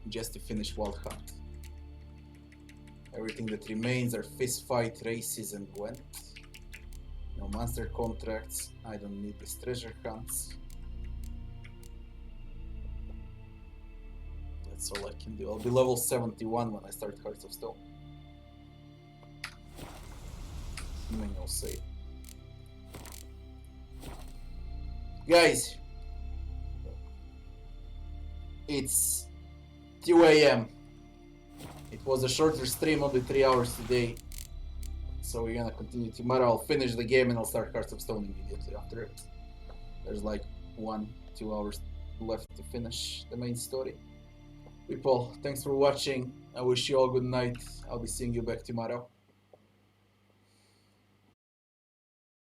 just to finish Wild Hunt. Everything that remains are fist fight, races, and Gwent. No monster contracts. I don't need these treasure hunts. That's all I can do. I'll be level 71 when I start Hearts of Stone. Manual save. Guys, it's 2 AM. It was a shorter stream, only 3 hours today. So we're gonna continue tomorrow. I'll finish the game and I'll start Hearts of Stone immediately after it. There's like 1-2 hours left to finish the main story. People, thanks for watching. I wish you all good night. I'll be seeing you back tomorrow.